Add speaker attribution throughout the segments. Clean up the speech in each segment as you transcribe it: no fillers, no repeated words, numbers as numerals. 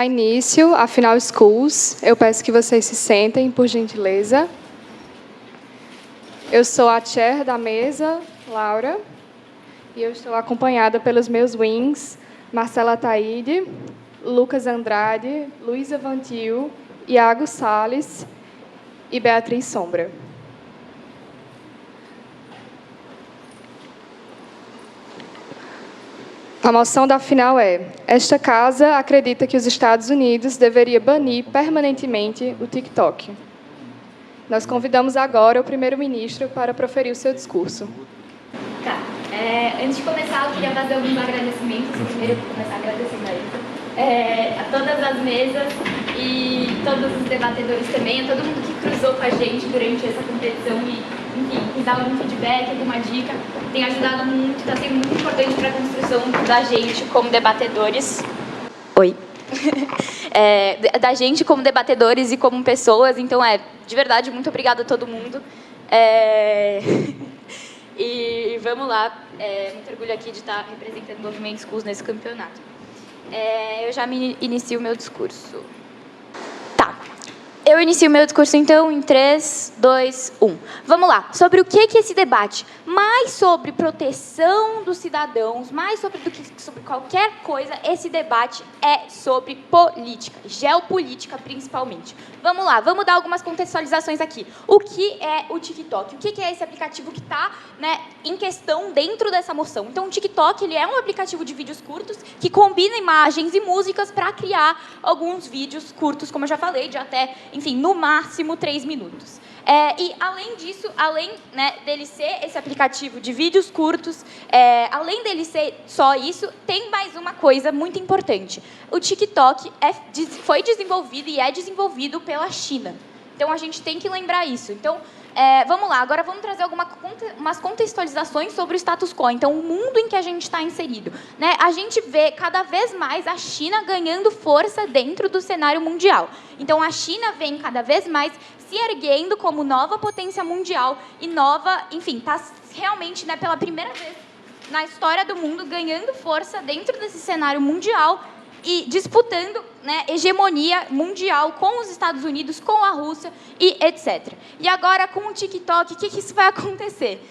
Speaker 1: Início a Final Schools, eu peço que vocês se sentem, por gentileza. Eu sou a chair da mesa, Laura, e eu estou acompanhada pelos meus wings, Marcela Taide, Lucas Andrade, Luísa Vantil, Iago Salles e Beatriz Sombra. A moção da final é: esta casa acredita que os Estados Unidos deveria banir permanentemente o TikTok. Nós convidamos agora o primeiro-ministro para proferir o seu discurso.
Speaker 2: Tá. Antes de começar, eu queria fazer alguns agradecimentos. Primeiro, eu vou começar agradecendo a todas as mesas e todos os debatedores também, a todo mundo que cruzou com a gente durante essa competição e, enfim, quis dar algum feedback, alguma dica. Tem ajudado muito, está sendo muito importante para a construção da gente como debatedores. Oi. Da gente como debatedores e como pessoas. Então, de verdade, muito obrigada a todo mundo. E vamos lá. Muito orgulho aqui de estar representando o Movimento Schools nesse campeonato. Eu já me inicio o meu discurso. Tá. Eu inicio o meu discurso, então, em 3, 2, 1. Vamos lá. Sobre o que é esse debate? Mais sobre proteção dos cidadãos, mais sobre qualquer coisa, esse debate é sobre política, geopolítica, principalmente. Vamos lá, vamos dar algumas contextualizações aqui. O que é o TikTok? O que é esse aplicativo que está, em questão dentro dessa moção? Então, o TikTok ele é um aplicativo de vídeos curtos que combina imagens e músicas para criar alguns vídeos curtos, como eu já falei, de até, enfim, no máximo 3 minutos. E, além disso, além dele ser esse aplicativo de vídeos curtos, além dele ser só isso, tem mais uma coisa muito importante. O TikTok foi desenvolvido e é desenvolvido pela China. Então, a gente tem que lembrar isso. Então, vamos lá. Agora, vamos trazer umas contextualizações sobre o status quo. Então, o mundo em que a gente está inserido. A gente vê cada vez mais a China ganhando força dentro do cenário mundial. Então, a China vem cada vez mais se erguendo como nova potência mundial e nova, enfim, está realmente, pela primeira vez na história do mundo, ganhando força dentro desse cenário mundial e disputando hegemonia mundial com os Estados Unidos, com a Rússia e etc. E agora, com o TikTok, o que isso vai acontecer?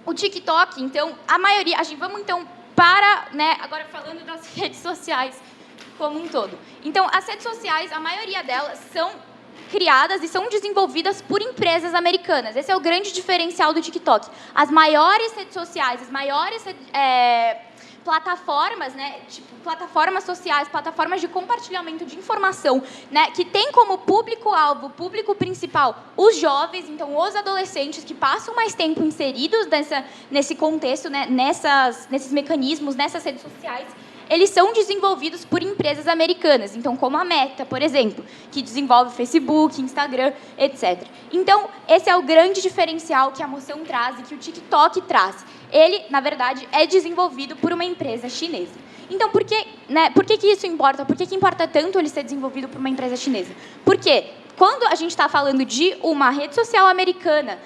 Speaker 2: O TikTok, então, a maioria... vamos, então, para... agora, falando das redes sociais como um todo. Então, as redes sociais, a maioria delas são criadas e são desenvolvidas por empresas americanas. Esse é o grande diferencial do TikTok. As maiores redes sociais, as maiores plataformas, plataformas sociais, plataformas de compartilhamento de informação, que tem como público-alvo, público principal, os jovens, então os adolescentes que passam mais tempo inseridos nesse contexto, nesses mecanismos, nessas redes sociais. Eles são desenvolvidos por empresas americanas, então como a Meta, por exemplo, que desenvolve Facebook, Instagram, etc. Então, esse é o grande diferencial que a moção traz e que o TikTok traz. Ele, na verdade, é desenvolvido por uma empresa chinesa. Então, por que isso importa? Por que importa tanto ele ser desenvolvido por uma empresa chinesa? Porque quando a gente está falando de uma rede social americana,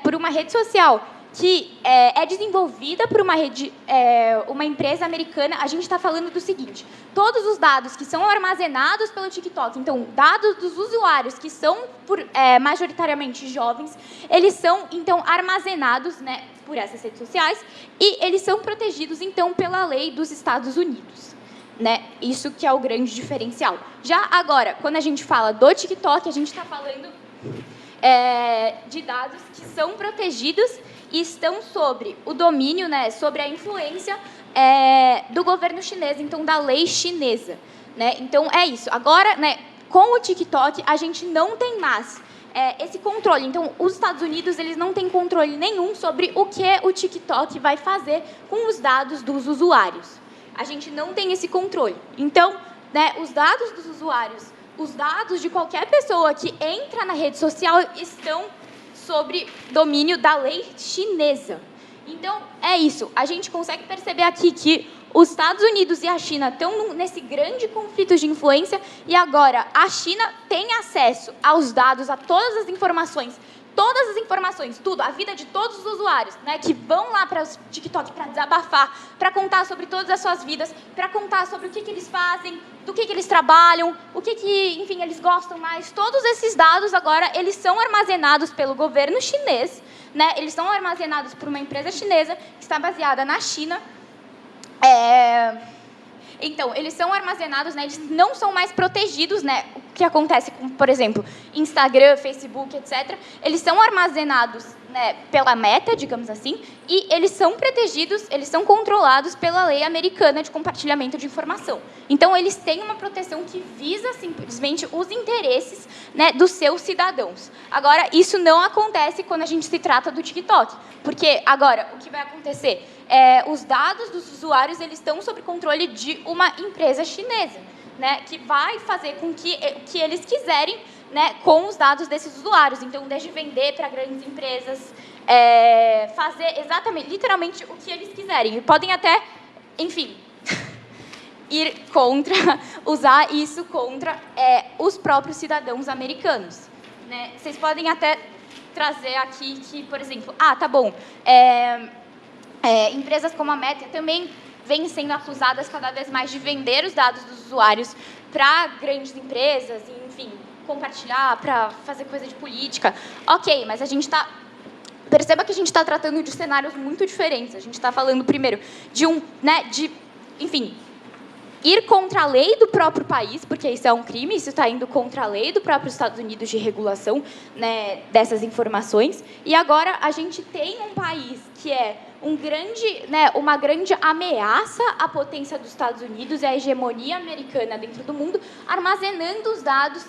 Speaker 2: por uma rede social que é desenvolvida por uma empresa americana, a gente está falando do seguinte: todos os dados que são armazenados pelo TikTok, então, dados dos usuários que são majoritariamente jovens, eles são, então, armazenados por essas redes sociais e eles são protegidos, então, pela lei dos Estados Unidos. Isso que é o grande diferencial. Já agora, quando a gente fala do TikTok, a gente está falando de dados que são protegidos e estão sobre o domínio, sobre a influência do governo chinês, então da lei chinesa. Então, é isso. Agora, com o TikTok, a gente não tem mais esse controle. Então, os Estados Unidos eles não têm controle nenhum sobre o que o TikTok vai fazer com os dados dos usuários. A gente não tem esse controle. Então, os dados dos usuários, os dados de qualquer pessoa que entra na rede social estão sobre domínio da lei chinesa. Então, é isso. A gente consegue perceber aqui que os Estados Unidos e a China estão nesse grande conflito de influência e agora a China tem acesso aos dados, a todas as informações, tudo, a vida de todos os usuários, que vão lá para o TikTok para desabafar, para contar sobre todas as suas vidas, para contar sobre o que eles fazem, do que eles trabalham, o que enfim, eles gostam mais. Todos esses dados agora eles são armazenados pelo governo chinês, né? Eles são armazenados por uma empresa chinesa que está baseada na China. Então, eles são armazenados, né, eles não são mais protegidos, né, o que acontece com, por exemplo, Instagram, Facebook, etc. Eles são armazenados, né, pela Meta, digamos assim, e eles são protegidos, eles são controlados pela lei americana de compartilhamento de informação. Então, eles têm uma proteção que visa simplesmente os interesses, né, dos seus cidadãos. Agora, isso não acontece quando a gente se trata do TikTok, porque agora, o que vai acontecer? Os dados dos usuários eles estão sob controle de uma empresa chinesa, né, que vai fazer com que eles quiserem, né, com os dados desses usuários. Então, desde vender para grandes empresas, fazer exatamente, literalmente, o que eles quiserem. E podem até, enfim, ir contra, usar isso contra os próprios cidadãos americanos, né? Vocês podem até trazer aqui que, por exemplo, tá bom, empresas como a Meta também vêm sendo acusadas cada vez mais de vender os dados dos usuários para grandes empresas, e, enfim, compartilhar para fazer coisa de política. Ok, mas a gente está... Perceba que a gente está tratando de cenários muito diferentes. A gente está falando, primeiro, enfim, ir contra a lei do próprio país, porque isso é um crime, isso está indo contra a lei do próprio Estados Unidos de regulação, né, dessas informações. E agora a gente tem um país que é uma grande ameaça à potência dos Estados Unidos e à hegemonia americana dentro do mundo, armazenando os dados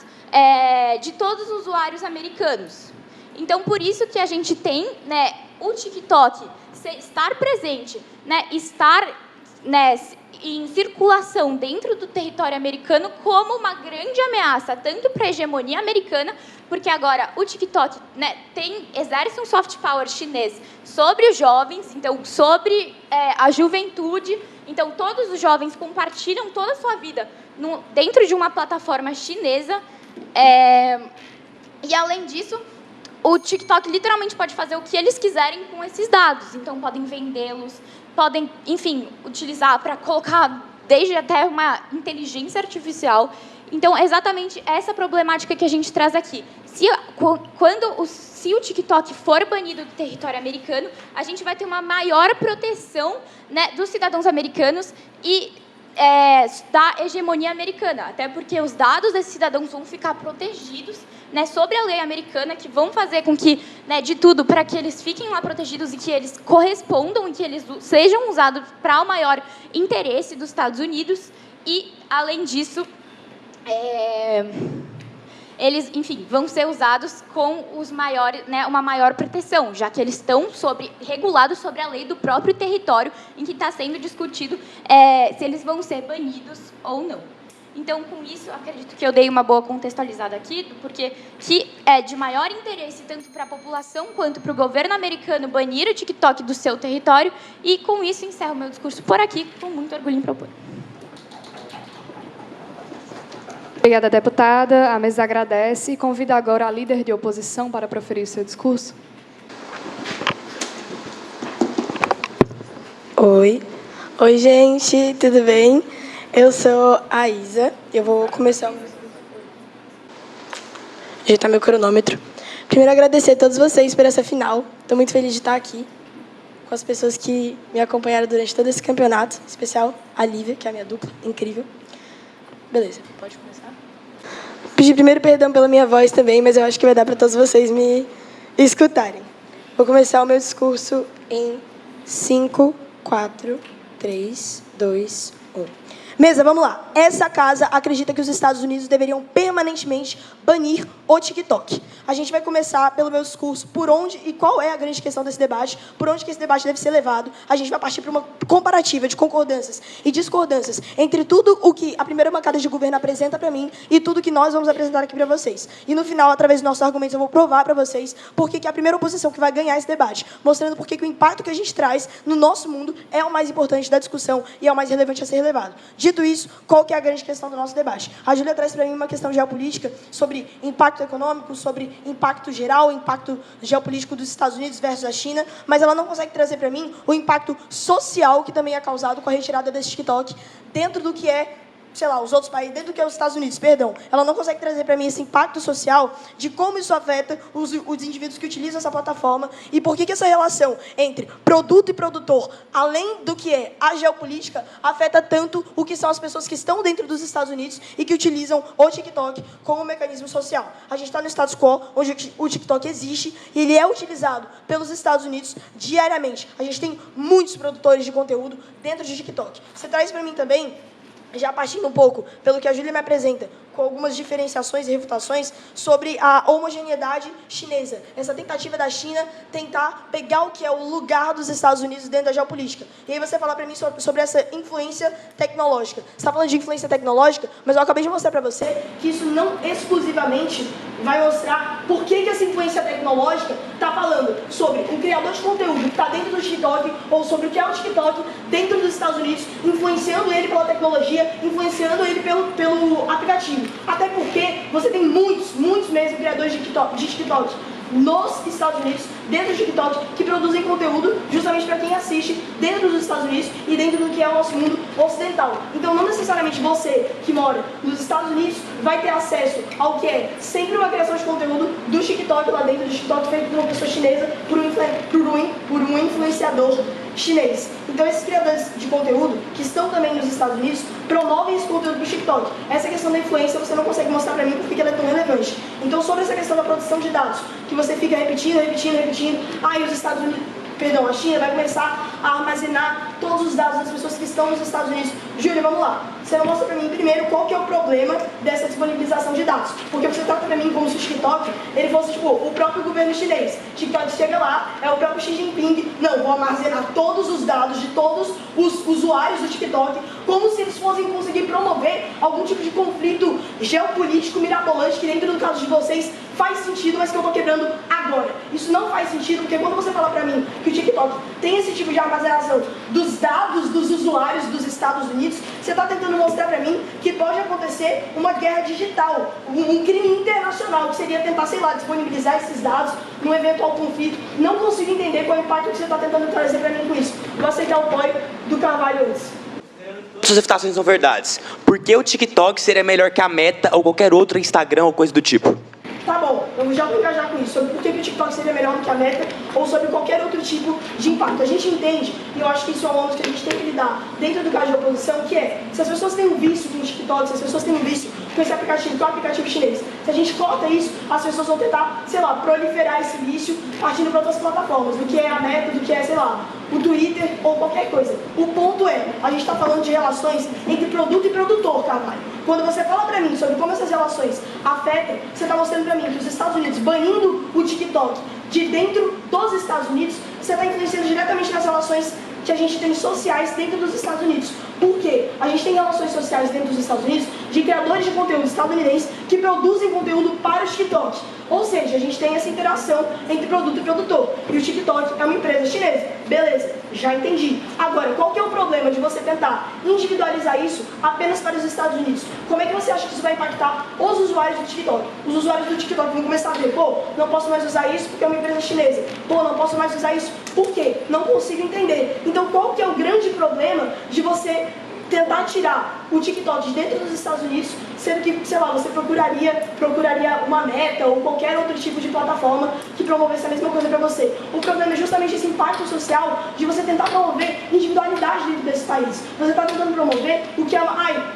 Speaker 2: de todos os usuários americanos. Então, por isso que a gente tem, né, o TikTok estar presente, né, estar, né, em circulação dentro do território americano como uma grande ameaça, tanto para a hegemonia americana, porque agora o TikTok, né, exerce um soft power chinês sobre os jovens, então, sobre a juventude. Então, todos os jovens compartilham toda a sua vida dentro de uma plataforma chinesa. E, além disso, o TikTok literalmente pode fazer o que eles quiserem com esses dados. Então, podem vendê-los, podem, enfim, utilizar para colocar desde até uma inteligência artificial. Então, é exatamente essa problemática que a gente traz aqui. Se o TikTok for banido do território americano, a gente vai ter uma maior proteção, né, dos cidadãos americanos e da hegemonia americana, até porque os dados desses cidadãos vão ficar protegidos, né, sobre a lei americana, que vão fazer com que, né, de tudo para que eles fiquem lá protegidos e que eles correspondam e que eles sejam usados para o maior interesse dos Estados Unidos. E, além disso, eles, enfim, vão ser usados com uma maior proteção, já que eles estão regulados sobre a lei do próprio território em que está sendo discutido se eles vão ser banidos ou não. Então, com isso, acredito que eu dei uma boa contextualizada aqui, porque que é de maior interesse tanto para a população quanto para o governo americano banir o TikTok do seu território. E, com isso, encerro meu discurso por aqui, com muito orgulho em propor.
Speaker 1: Obrigada, deputada. A mesa agradece e convida agora a líder de oposição para proferir o seu discurso.
Speaker 3: Oi, gente, tudo bem? Eu sou a Isa, eu vou começar ajeitar meu cronômetro. Primeiro, agradecer a todos vocês por essa final. Estou muito feliz de estar aqui com as pessoas que me acompanharam durante todo esse campeonato, em especial a Lívia, que é a minha dupla, incrível. Beleza, pode começar? Pedir primeiro perdão pela minha voz também, mas eu acho que vai dar para todos vocês me escutarem. Vou começar o meu discurso em 5, 4, 3, 2, 1. Mesa, vamos lá. Essa casa acredita que os Estados Unidos deveriam permanentemente banir o TikTok. A gente vai começar pelo meu discurso, por onde e qual é a grande questão desse debate, por onde que esse debate deve ser levado. A gente vai partir para uma comparativa de concordâncias e discordâncias entre tudo o que a primeira bancada de governo apresenta para mim e tudo que nós vamos apresentar aqui para vocês. E no final, através dos nossos argumentos, eu vou provar para vocês por que é a primeira oposição que vai ganhar esse debate, mostrando por que o impacto que a gente traz no nosso mundo é o mais importante da discussão e é o mais relevante a ser relevado. Dito isso, qual que é a grande questão do nosso debate? A Júlia traz para mim uma questão geopolítica sobre impacto econômico, sobre impacto geral, impacto geopolítico dos Estados Unidos versus a China, mas ela não consegue trazer para mim o impacto social que também é causado com a retirada desse TikTok dentro do que é sei lá, os outros países, dentro do que os Estados Unidos, perdão, ela não consegue trazer para mim esse impacto social de como isso afeta os indivíduos que utilizam essa plataforma e por que essa relação entre produto e produtor, além do que é a geopolítica, afeta tanto o que são as pessoas que estão dentro dos Estados Unidos e que utilizam o TikTok como um mecanismo social. A gente está no status quo, onde o TikTok existe e ele é utilizado pelos Estados Unidos diariamente. A gente tem muitos produtores de conteúdo dentro de TikTok. Você traz para mim também, já partindo um pouco pelo que a Júlia me apresenta, com algumas diferenciações e refutações sobre a homogeneidade chinesa. Essa tentativa da China tentar pegar o que é o lugar dos Estados Unidos dentro da geopolítica. E aí você fala para mim sobre essa influência tecnológica. Você está falando de influência tecnológica, mas eu acabei de mostrar para você que isso não exclusivamente vai mostrar por que essa influência tecnológica está falando sobre um criador de conteúdo que está dentro do TikTok ou sobre o que é o TikTok dentro dos Estados Unidos, influenciando ele pela tecnologia, influenciando ele pelo aplicativo. Até porque você tem muitos mesmo criadores de TikTok nos Estados Unidos, dentro do TikTok, que produzem conteúdo justamente para quem assiste dentro dos Estados Unidos e dentro do que é o nosso mundo ocidental. Então, não necessariamente você que mora nos Estados Unidos vai ter acesso ao que é sempre uma criação de conteúdo do TikTok lá dentro do TikTok feito por uma pessoa chinesa, por um influenciador chinês. Então, esses criadores de conteúdo que estão também nos Estados Unidos promovem esse conteúdo para o TikTok. Essa questão da influência você não consegue mostrar para mim porque ela é tão relevante. Então, sobre essa questão da produção de dados, que você fica repetindo, os Estados Unidos, a China vai começar a armazenar todos os dados das pessoas que estão nos Estados Unidos. Júlia, vamos lá. Você mostra para mim primeiro qual que é o problema dessa disponibilização de dados. Porque você trata para mim como se o TikTok ele fosse o próprio governo chinês. TikTok chega lá, é o próprio Xi Jinping. Não, vou armazenar todos os dados de todos os usuários do TikTok, como se eles fossem conseguir promover algum tipo de conflito geopolítico mirabolante que dentro do caso de vocês faz sentido, mas que eu estou quebrando agora. Isso não faz sentido, porque quando você fala para mim que o TikTok tem esse tipo de armazenação dos dados dos usuários dos Estados Unidos, você está tentando mostrar para mim que pode acontecer uma guerra digital, um crime internacional, que seria tentar, disponibilizar esses dados num eventual conflito. Não consigo entender qual é o impacto que você está tentando trazer para mim com isso. Vou aceitar o apoio do Carvalho antes.
Speaker 4: Suas refutações são verdades. Por que o TikTok seria melhor que a Meta ou qualquer outro Instagram ou coisa do tipo?
Speaker 3: Tá bom, eu já vou engajar com isso, sobre por que o TikTok seria melhor do que a Meta ou sobre qualquer outro tipo de impacto. A gente entende, e eu acho que isso é um âmbito que a gente tem que lidar dentro do caso de oposição, que é, se as pessoas têm um vício com o TikTok, se as pessoas têm um vício com esse aplicativo, que é o aplicativo chinês, se a gente corta isso, as pessoas vão tentar, proliferar esse vício partindo para outras plataformas, do que é a Meta, do que é, o Twitter ou qualquer coisa. O ponto é, a gente está falando de relações entre produto e produtor, Carvalho. Quando você fala para mim sobre como essas relações afetam, você está mostrando para mim que os Estados Unidos, banindo o TikTok de dentro dos Estados Unidos, você está influenciando diretamente nas relações que a gente tem sociais dentro dos Estados Unidos. Por quê? A gente tem relações sociais dentro dos Estados Unidos de criadores de conteúdo estadunidenses que produzem conteúdo para o TikTok. Ou seja, a gente tem essa interação entre produto e produtor. E o TikTok é uma empresa chinesa. Beleza, já entendi. Agora, qual que é o problema de você tentar individualizar isso apenas para os Estados Unidos? Como é que você acha que isso vai impactar os usuários do TikTok? Os usuários do TikTok vão começar a ver, não posso mais usar isso porque é uma empresa chinesa. Não posso mais usar isso por quê? Não consigo entender. Então, qual que é o grande problema de você tentar tirar o TikTok de dentro dos Estados Unidos, sendo que, você procuraria uma Meta ou qualquer outro tipo de plataforma que promovesse a mesma coisa para você. O problema é justamente esse impacto social de você tentar promover individualidade dentro desse país. Você está tentando promover o que é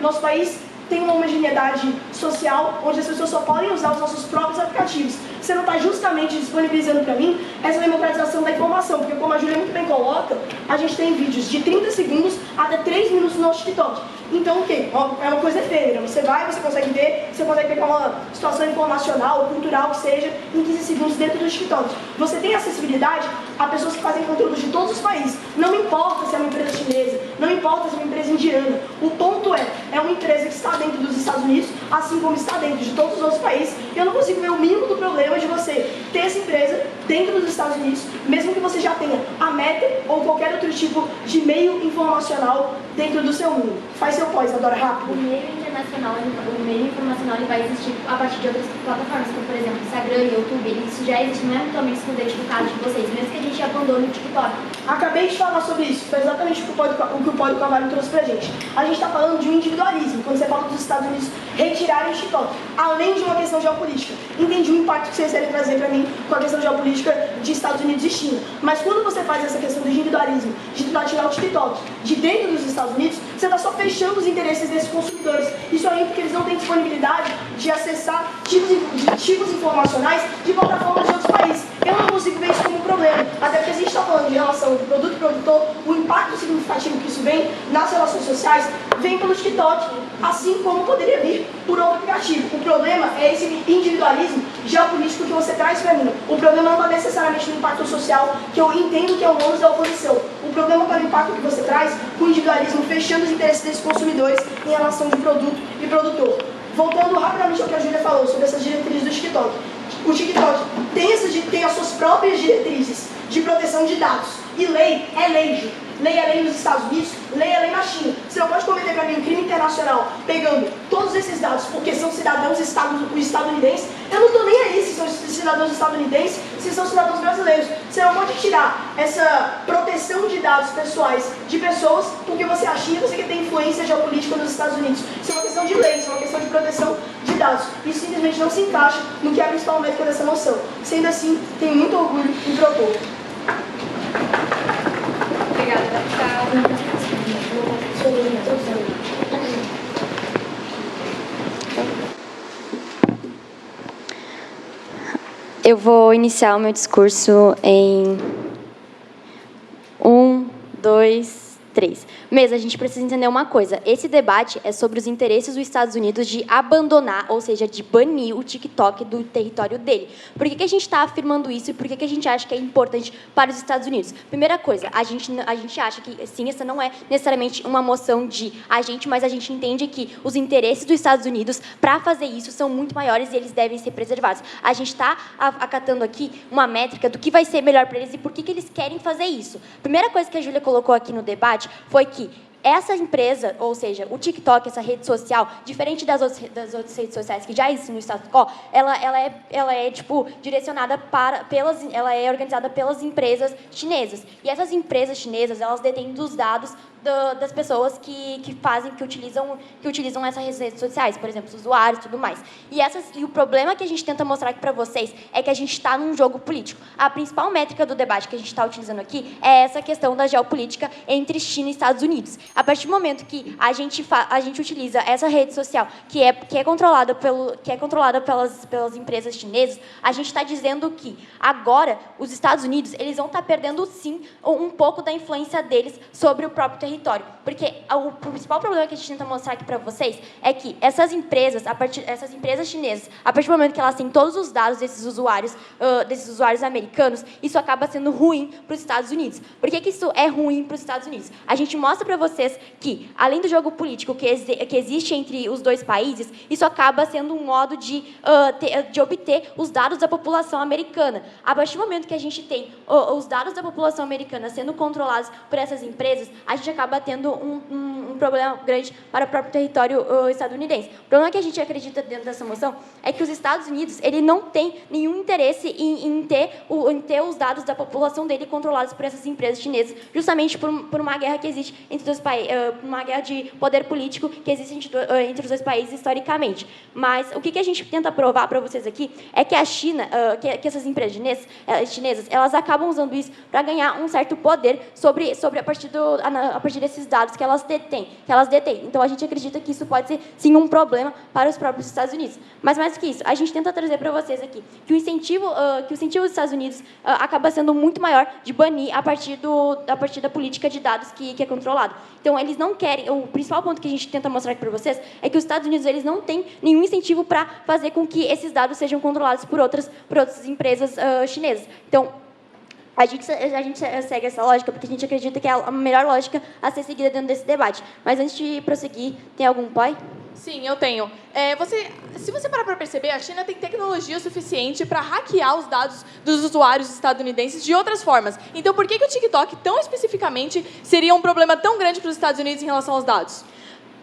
Speaker 3: nosso país tem uma homogeneidade social onde as pessoas só podem usar os nossos próprios aplicativos. Você não está justamente disponibilizando para mim essa democratização da informação, porque como a Júlia muito bem coloca, a gente tem vídeos de 30 segundos até 3 minutos no nosso TikTok. Então o quê? É uma coisa efêmera. Você consegue ver pegar uma situação informacional, cultural, que seja, em 15 segundos dentro do TikTok. Você tem acessibilidade a pessoas que fazem conteúdo de todos os países. Não importa se é uma empresa chinesa, não importa se é uma empresa indiana. O ponto é uma empresa que está dentro dos Estados Unidos, assim como está dentro de todos os outros países. Eu não consigo ver o mínimo do problema de você ter essa empresa dentro dos Estados Unidos, mesmo que você já tenha a Meta ou qualquer outro tipo de meio informacional dentro do seu mundo. Faz seu pós, Adora, rápido.
Speaker 5: O meio internacional, o meio informacional ele vai existir a partir de outras plataformas, como por exemplo Instagram e YouTube. Isso já existe, não é totalmente excludente do caso de vocês, mesmo que a gente abandone o TikTok.
Speaker 3: Acabei de falar sobre isso, foi exatamente o que o Pódio Carvalho trouxe pra gente. A gente está falando de um individualismo, quando você fala dos Estados Unidos retirarem o TikTok, além de uma questão geopolítica. Entendi o impacto que vocês querem trazer para mim com a questão geopolítica de Estados Unidos e China. Mas quando você faz essa questão do individualismo, de tentar tirar o TikTok de dentro dos Estados Unidos, você está só fechando os interesses desses consumidores. Isso aí porque eles não têm disponibilidade de acessar tipos informacionais de plataformas de outros países. Eu não consigo ver isso como um problema, até porque a gente está falando de relação de produto e produtor, o impacto significativo que isso vem nas relações sociais vem pelo TikTok, assim como poderia vir por outro aplicativo. O problema é esse individualismo geopolítico que você traz para mim. O problema não está necessariamente no impacto social, que eu entendo que é o ônus da oposição. O problema está no impacto que você traz com o individualismo fechando os interesses desses consumidores em relação de produto e produtor. Voltando rapidamente ao que a Júlia falou sobre essas diretrizes do TikTok. O TikTok tem as suas próprias diretrizes de proteção de dados. E lei é lei, Ju. Lei é lei nos Estados Unidos, lei é lei na China. Você não pode cometer para mim um crime internacional pegando todos esses dados porque são cidadãos estadunidenses. Eu não estou nem aí se são cidadãos estadunidenses, se são cidadãos brasileiros. Você não pode tirar essa proteção de dados pessoais de pessoas porque você é a China, você quer ter influência geopolítica nos Estados Unidos. Isso é uma questão de lei, isso é uma questão de proteção de dados. Isso simplesmente não se encaixa no que é a principal métrica dessa moção. Sendo assim, tenho muito orgulho em propor.
Speaker 1: Obrigada, deputada.
Speaker 6: Eu vou iniciar o meu discurso em 1, 2, 3. Mesa, a gente precisa entender uma coisa. Esse debate é sobre os interesses dos Estados Unidos de abandonar, ou seja, de banir o TikTok do território dele. Por que a gente está afirmando isso e por que a gente acha que é importante para os Estados Unidos? Primeira coisa, a gente acha que, sim, essa não é necessariamente uma moção de a gente, mas a gente entende que os interesses dos Estados Unidos para fazer isso são muito maiores e eles devem ser preservados. A gente está acatando aqui uma métrica do que vai ser melhor para eles e por que eles querem fazer isso. Primeira coisa que a Júlia colocou aqui no debate foi que essa empresa, ou seja, o TikTok, essa rede social, diferente das outras redes sociais que já existem no status quo, ela é tipo direcionada ela é organizada pelas empresas chinesas. E essas empresas chinesas, elas detêm dos dados das pessoas que utilizam essas redes sociais, por exemplo, os usuários e tudo mais. E o problema que a gente tenta mostrar aqui para vocês é que a gente está num jogo político. A principal métrica do debate que a gente está utilizando aqui é essa questão da geopolítica entre China e Estados Unidos. A partir do momento que a gente utiliza essa rede social que é controlada pelas empresas chinesas, a gente está dizendo que agora os Estados Unidos eles vão estar perdendo sim um pouco da influência deles sobre o próprio território, porque o principal problema que a gente tenta mostrar aqui para vocês é que essas empresas chinesas, a partir do momento que elas têm todos os dados desses usuários americanos, isso acaba sendo ruim para os Estados Unidos. Por que isso é ruim para os Estados Unidos? A gente mostra para vocês que, além do jogo político que existe entre os dois países, isso acaba sendo um modo de obter os dados da população americana. A partir do momento que a gente tem os dados da população americana sendo controlados por essas empresas, a gente acaba tendo um problema grande para o próprio território estadunidense. O problema que a gente acredita dentro dessa moção é que os Estados Unidos ele não tem nenhum interesse em ter os dados da população dele controlados por essas empresas chinesas, justamente por uma guerra que existe entre os dois países, uma guerra de poder político que existe entre os dois países historicamente. Mas o que a gente tenta provar para vocês aqui é que a China, que essas empresas chinesas, elas acabam usando isso para ganhar um certo poder sobre a partir desses dados que elas detêm. Então a gente acredita que isso pode ser sim um problema para os próprios Estados Unidos. Mas mais do que isso, a gente tenta trazer para vocês aqui que o incentivo dos Estados Unidos acaba sendo muito maior de banir a partir da política de dados que é controlado. Então, eles não querem... O principal ponto que a gente tenta mostrar aqui para vocês é que os Estados Unidos eles não têm nenhum incentivo para fazer com que esses dados sejam controlados por outras empresas chinesas. Então, a gente segue essa lógica porque a gente acredita que é a melhor lógica a ser seguida dentro desse debate. Mas, antes de prosseguir, tem algum pai?
Speaker 7: Sim, eu tenho. Se você parar para perceber, a China tem tecnologia suficiente para hackear os dados dos usuários estadunidenses de outras formas. Então, por que o TikTok, tão especificamente, seria um problema tão grande para os Estados Unidos em relação aos dados?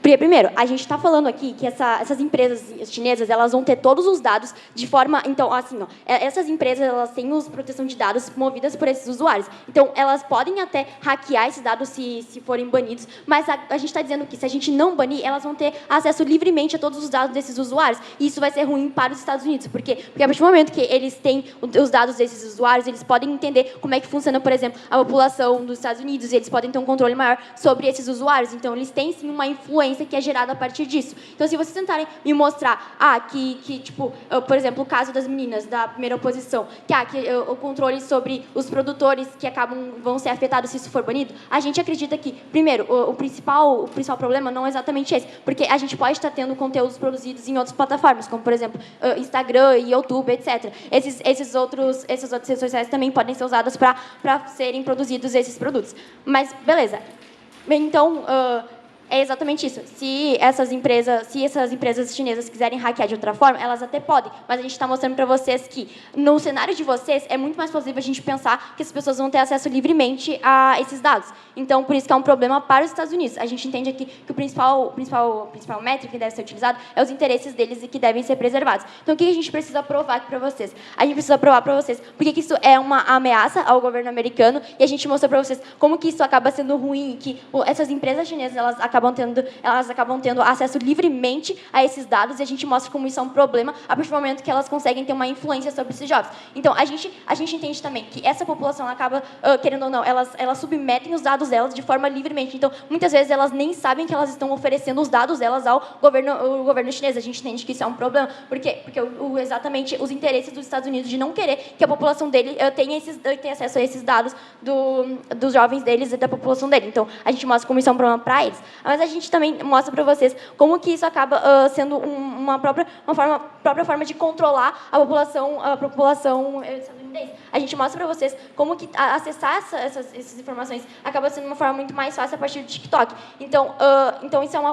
Speaker 6: Porque, primeiro, a gente está falando aqui que essas empresas chinesas, elas vão ter todos os dados de forma... Então, assim, ó, essas empresas, elas têm proteção de dados movidas por esses usuários. Então, elas podem até hackear esses dados se forem banidos, mas a gente está dizendo que se a gente não banir, elas vão ter acesso livremente a todos os dados desses usuários, e isso vai ser ruim para os Estados Unidos. Por quê? Porque a partir do momento que eles têm os dados desses usuários, eles podem entender como é que funciona, por exemplo, a população dos Estados Unidos, e eles podem ter um controle maior sobre esses usuários. Então, eles têm, sim, uma influência que é gerada a partir disso. Então, se vocês tentarem me mostrar, tipo, por exemplo, o caso das meninas da primeira oposição, que o controle sobre os produtores que vão ser afetados se isso for banido, a gente acredita que, primeiro, o principal problema não é exatamente esse, porque a gente pode estar tendo conteúdos produzidos em outras plataformas, como, por exemplo, Instagram e YouTube, etc. Essas outras redes sociais também podem ser usadas para serem produzidos esses produtos. Mas, beleza. Então, é exatamente isso. Se essas empresas chinesas quiserem hackear de outra forma, elas até podem, mas a gente está mostrando para vocês que, no cenário de vocês, é muito mais plausível a gente pensar que as pessoas vão ter acesso livremente a esses dados. Então, por isso que é um problema para os Estados Unidos. A gente entende aqui que o principal métrica que deve ser utilizado é os interesses deles e que devem ser preservados. Então, o que a gente precisa provar aqui para vocês? A gente precisa provar para vocês porque que isso é uma ameaça ao governo americano, e a gente mostra para vocês como que isso acaba sendo ruim, que essas empresas chinesas, elas acabam tendo acesso livremente a esses dados, e a gente mostra como isso é um problema a partir do momento que elas conseguem ter uma influência sobre esses jovens. Então, a gente entende também que essa população acaba, querendo ou não, elas submetem os dados delas de forma livremente. Então, muitas vezes, elas nem sabem que elas estão oferecendo os dados delas ao governo chinês. A gente entende que isso é um problema. Por quê? Porque exatamente os interesses dos Estados Unidos de não querer que a população dele tenha acesso a esses dados dos jovens deles e da população dele. Então, a gente mostra como isso é um problema para eles. Mas a gente também mostra para vocês como que isso acaba sendo uma própria forma de controlar a população estadunidense. A gente mostra para vocês como que acessar essas informações acaba sendo uma forma muito mais fácil a partir do TikTok. Então,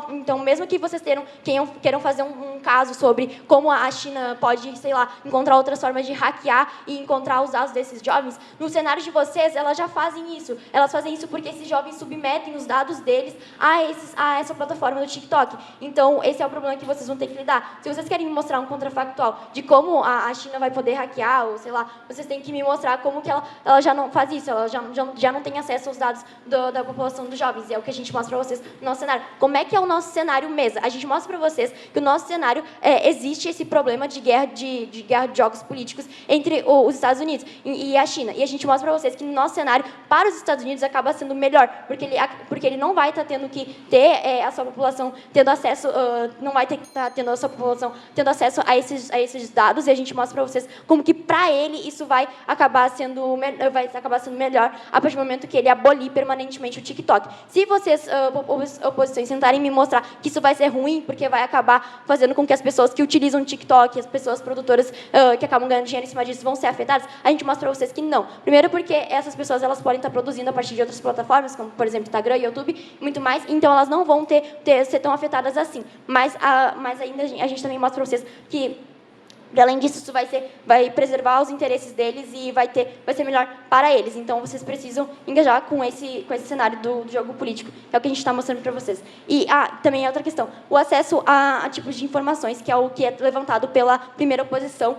Speaker 6: então mesmo que vocês queiram fazer um caso sobre como a China pode, sei lá, encontrar outras formas de hackear e encontrar os dados desses jovens, no cenário de vocês, elas já fazem isso. Elas fazem isso porque esses jovens submetem os dados deles a essa plataforma do TikTok. Então, esse é o problema que vocês vão ter que lidar. Se vocês querem me mostrar um contrafactual de como a China vai poder hackear, ou sei lá, vocês têm que me mostrar como que ela já não faz isso, ela já não tem acesso aos dados da população dos jovens. E é o que a gente mostra para vocês no nosso cenário. Como é que é o nosso cenário mesa? A gente mostra para vocês que o nosso cenário existe esse problema de guerra de jogos políticos entre os Estados Unidos e a China. E a gente mostra para vocês que no nosso cenário, para os Estados Unidos, acaba sendo melhor, porque ele não vai estar tendo que ter a sua população tendo acesso, não vai ter que estar tendo a sua população tendo acesso a esses dados, e a gente mostra para vocês como que, para ele, isso vai acabar sendo melhor a partir do momento que ele abolir permanentemente o TikTok. Se vocês, oposições, tentarem me mostrar que isso vai ser ruim, porque vai acabar fazendo com que as pessoas que utilizam o TikTok, as pessoas produtoras que acabam ganhando dinheiro em cima disso, vão ser afetadas, a gente mostra para vocês que não. Primeiro porque essas pessoas, elas podem estar produzindo a partir de outras plataformas, como, por exemplo, Instagram, YouTube, muito mais, então elas não vão ser tão afetadas assim. Mas ainda a gente também mostra para vocês que, além disso, isso vai preservar os interesses deles e vai ser melhor para eles. Então, vocês precisam engajar com esse cenário do jogo político, que é o que a gente está mostrando para vocês. E também é outra questão, o acesso a tipos de informações, que é o que é levantado pela primeira oposição.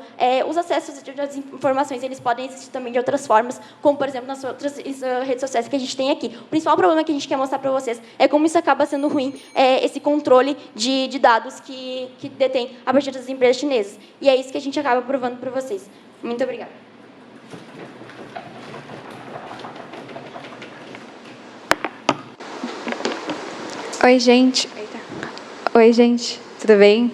Speaker 6: Os acessos às informações, eles podem existir também de outras formas, como, por exemplo, nas outras redes sociais que a gente tem aqui. O principal problema que a gente quer mostrar para vocês é como isso acaba sendo ruim, esse controle de dados que detém a partir das empresas chinesas. E é isso que a gente acaba provando para vocês. Muito obrigada.
Speaker 8: Oi, gente. Oi, gente. Tudo bem?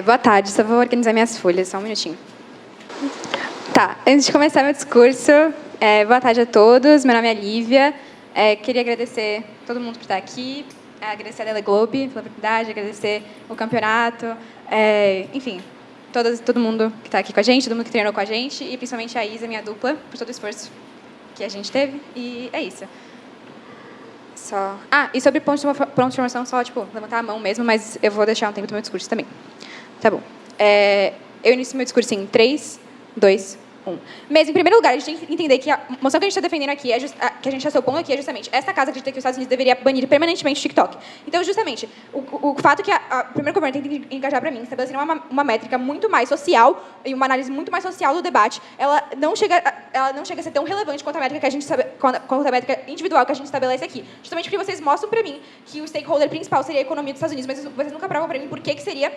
Speaker 8: Boa tarde. Só vou organizar minhas folhas. Só um minutinho. Tá. Antes de começar meu discurso, boa tarde a todos. Meu nome é Lívia. Queria agradecer a todo mundo por estar aqui. Agradecer a Tele Globo pela oportunidade, agradecer o campeonato, enfim, todo mundo que está aqui com a gente, todo mundo que treinou com a gente, e principalmente a Isa, minha dupla, por todo o esforço que a gente teve, e é isso. E sobre ponto de formação, só, levantar a mão mesmo, mas eu vou deixar um tempo do meu discurso também. Tá bom. Eu inicio meu discurso em 3, 2, Mesmo, em primeiro lugar, a gente tem que entender que a moção que a gente está defendendo aqui, que a gente está se opondo aqui, é justamente essa casa acredita que os Estados Unidos deveria banir permanentemente o TikTok. Então, justamente, o fato que o primeiro governo tem que engajar para mim, estabelecer uma métrica muito mais social e uma análise muito mais social do debate, ela não chega a ser tão relevante quanto a métrica que a gente quanto a métrica individual que a gente estabelece aqui. Justamente porque vocês mostram para mim que o stakeholder principal seria a economia dos Estados Unidos, mas vocês nunca provam para mim por que seria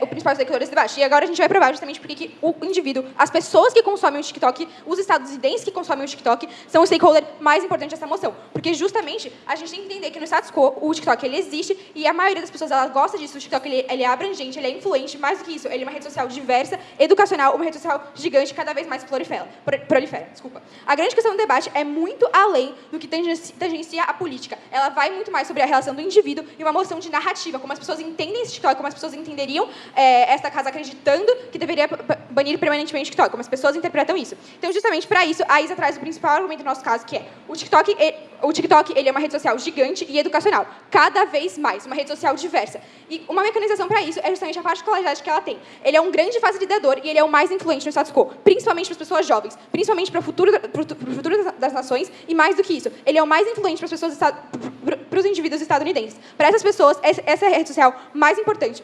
Speaker 8: o principal stakeholder desse debate. E agora a gente vai provar justamente porque que o indivíduo, as pessoas que consomem o TikTok, os estadunidenses que consomem o TikTok, são o stakeholder mais importante dessa moção. Porque justamente a gente tem que entender que no status quo o TikTok ele existe e a maioria das pessoas ela gosta disso. O TikTok ele é abrangente, ele é influente, mais do que isso, ele é uma rede social diversa, educacional, uma rede social gigante, cada vez mais prolifera. Desculpa. A grande questão do debate é muito além do que tangencia a política. Ela vai muito mais sobre a relação do indivíduo e uma moção de narrativa, como as pessoas entendem esse TikTok, como as pessoas entenderiam esta casa acreditando que deveria banir permanentemente o TikTok, como as pessoas interpretam isso. Então, justamente para isso, a Isa traz o principal argumento do nosso caso, que é o TikTok ele é uma rede social gigante e educacional, cada vez mais, uma rede social diversa. E uma mecanização para isso é justamente a particularidade que ela tem. Ele é um grande facilitador e ele é o mais influente no status quo, principalmente para as pessoas jovens, principalmente para o futuro das nações, e mais do que isso, ele é o mais influente para as pessoas, para os indivíduos estadunidenses. Para essas pessoas, essa é a rede social mais importante.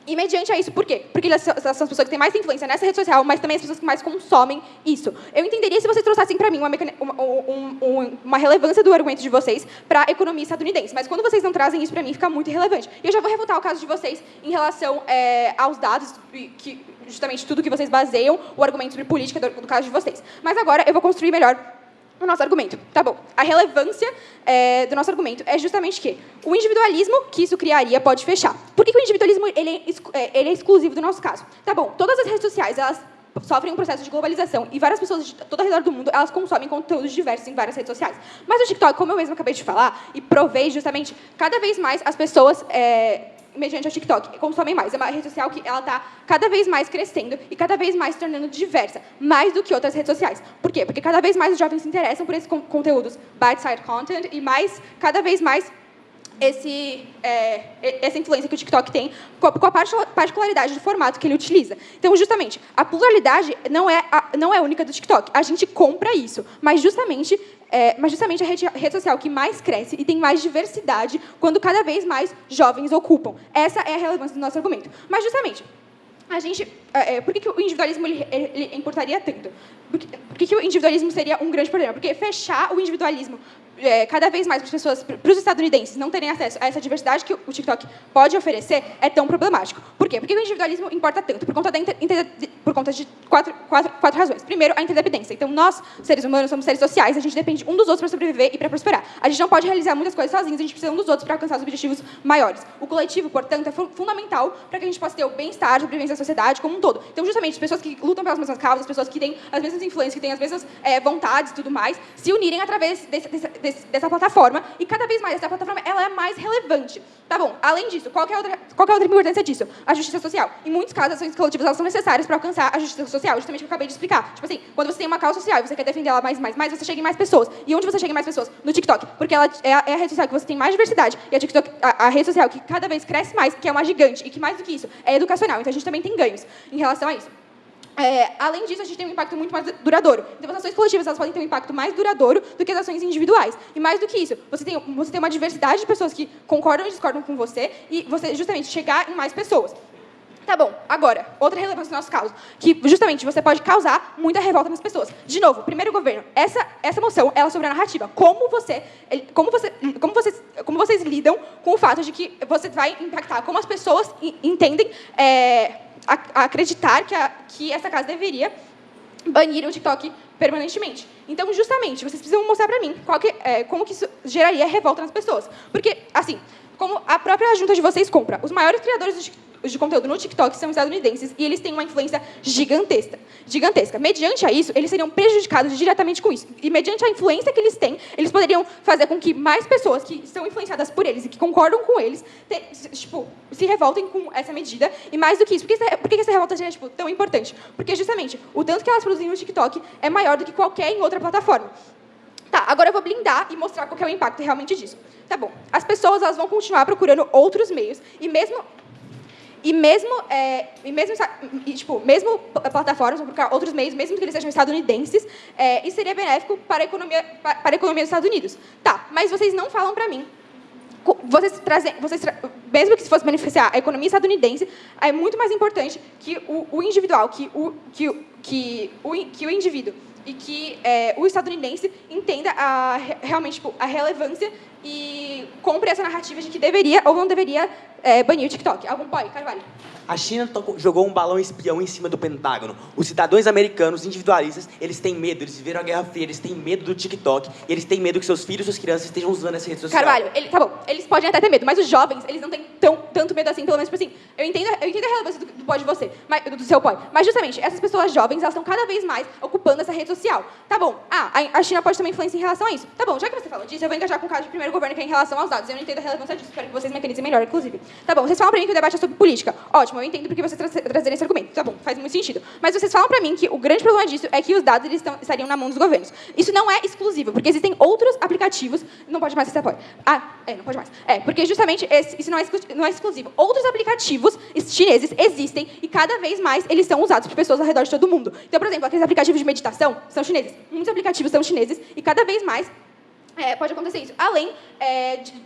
Speaker 8: E mediante a isso, por quê? Porque elas são as pessoas que têm mais influência nessa rede social, mas também as pessoas que mais consomem isso. Eu entenderia se vocês trouxessem para mim uma relevância do argumento de vocês para a economia estadunidense, mas quando vocês não trazem isso para mim, fica muito irrelevante. E eu já vou refutar o caso de vocês em relação aos dados, que justamente tudo que vocês baseiam o argumento sobre política do caso de vocês. Mas agora eu vou construir melhor o nosso argumento. Tá bom. A relevância do nosso argumento é justamente que o individualismo que isso criaria pode fechar. Por que o individualismo ele é exclusivo do nosso caso? Tá bom. Todas as redes sociais, elas sofrem um processo de globalização e várias pessoas de todo ao redor do mundo, elas consomem conteúdos diversos em várias redes sociais. Mas o TikTok, como eu mesmo acabei de falar, e provei justamente, cada vez mais as pessoas mediante o TikTok, consomem mais. É uma rede social que ela está cada vez mais crescendo e cada vez mais se tornando diversa, mais do que outras redes sociais. Por quê? Porque cada vez mais os jovens se interessam por esses conteúdos bite-sized content e cada vez mais essa influência que o TikTok tem com a particularidade do formato que ele utiliza. Então, justamente, a pluralidade não é única do TikTok. A gente compra isso, mas justamente a rede social que mais cresce e tem mais diversidade quando cada vez mais jovens ocupam. Essa é a relevância do nosso argumento. Mas, justamente, por que o individualismo ele importaria tanto? Por que o individualismo seria um grande problema? Porque fechar o individualismo cada vez mais para os estadunidenses não terem acesso a essa diversidade que o TikTok pode oferecer é tão problemático. Por quê? Porque o individualismo importa tanto? Por conta de quatro razões. Primeiro, a interdependência. Então, nós, seres humanos, somos seres sociais, a gente depende um dos outros para sobreviver e para prosperar. A gente não pode realizar muitas coisas sozinhos, a gente precisa um dos outros para alcançar os objetivos maiores. O coletivo, portanto, é fundamental para que a gente possa ter o bem-estar, a sobrevivência da sociedade como um todo. Então, justamente, as pessoas que lutam pelas mesmas causas, as pessoas que têm as mesmas influências, que têm as mesmas vontades e tudo mais, se unirem através dessa plataforma, e cada vez mais essa plataforma ela é mais relevante. Tá bom, além disso, qual que é a outra importância disso? A justiça social. Em muitos casos, as ações coletivas elas são necessárias para alcançar a justiça social, justamente o que eu acabei de explicar. Tipo assim, quando você tem uma causa social e você quer defender ela mais, você chega em mais pessoas. E onde você chega em mais pessoas? No TikTok, porque ela é a rede social que você tem mais diversidade, e a TikTok, a rede social que cada vez cresce mais, que é uma gigante, e que mais do que isso, é educacional. Então a gente também tem ganhos em relação a isso. Além disso, a gente tem um impacto muito mais duradouro. Então, as ações coletivas elas podem ter um impacto mais duradouro do que as ações individuais. E mais do que isso, você tem uma diversidade de pessoas que concordam e discordam com você, e você justamente chegar em mais pessoas. Tá bom, agora, outra relevância no nosso caso, que justamente você pode causar muita revolta nas pessoas. De novo, primeiro governo, essa moção, ela é sobre a narrativa. Como vocês lidam com o fato de que você vai impactar, como as pessoas entendem acreditar que essa casa deveria banir o TikTok permanentemente. Então, justamente, vocês precisam mostrar para mim como que isso geraria revolta nas pessoas. Porque, assim, como a própria junta de vocês compra, os maiores criadores de conteúdo no TikTok são estadunidenses e eles têm uma influência gigantesca. Mediante a isso, eles seriam prejudicados diretamente com isso. E mediante a influência que eles têm, eles poderiam fazer com que mais pessoas que são influenciadas por eles e que concordam com eles, se revoltem com essa medida. E mais do que isso, por que essa revolta seria tão importante? Porque, justamente, o tanto que elas produzem no TikTok é maior do que qualquer em outra plataforma. Tá, agora eu vou blindar e mostrar qual que é o impacto realmente disso. Tá bom, as pessoas elas vão continuar procurando outros meios, e mesmo plataformas, por outros meios, mesmo que eles sejam estadunidenses, isso seria benéfico para a economia dos Estados Unidos. Tá, mas vocês não falam para mim. Mesmo que se fosse beneficiar a economia estadunidense, é muito mais importante que o individual, que o indivíduo e que o estadunidense entenda realmente a relevância e compre essa narrativa de que deveria ou não deveria banir o TikTok. Algum pode, Carvalho?
Speaker 4: A China jogou um balão espião em cima do Pentágono. Os cidadãos americanos, individualistas, eles têm medo, eles viveram a Guerra Fria, eles têm medo do TikTok, e eles têm medo que seus filhos e suas crianças estejam usando essa rede social.
Speaker 8: Carvalho, tá bom, eles podem até ter medo, mas os jovens, eles não têm tanto medo assim, pelo menos, tipo assim, eu entendo a relevância do pó de você, do seu pó, mas justamente, essas pessoas jovens, elas estão cada vez mais ocupando essa rede social. Tá bom, a China pode também influenciar em relação a isso. Tá bom, já que você falou disso, eu vou engajar com o caso de primeiro governo, que é em relação aos dados. Eu não entendo a relevância disso, espero que vocês mecanizem melhor, inclusive. Tá bom, vocês falam pra mim que o debate é sobre política. Ótimo, eu entendo porque vocês trazerem esse argumento. Tá bom, faz muito sentido. Mas vocês falam pra mim que o grande problema disso é que os dados eles estariam na mão dos governos. Isso não é exclusivo, porque existem outros aplicativos... Não pode mais, você apoia. Não pode mais. Porque justamente isso não é exclusivo. Outros aplicativos chineses existem e cada vez mais eles são usados por pessoas ao redor de todo mundo. Então, por exemplo, aqueles aplicativos de meditação são chineses. Muitos aplicativos são chineses e cada vez mais pode acontecer isso. Além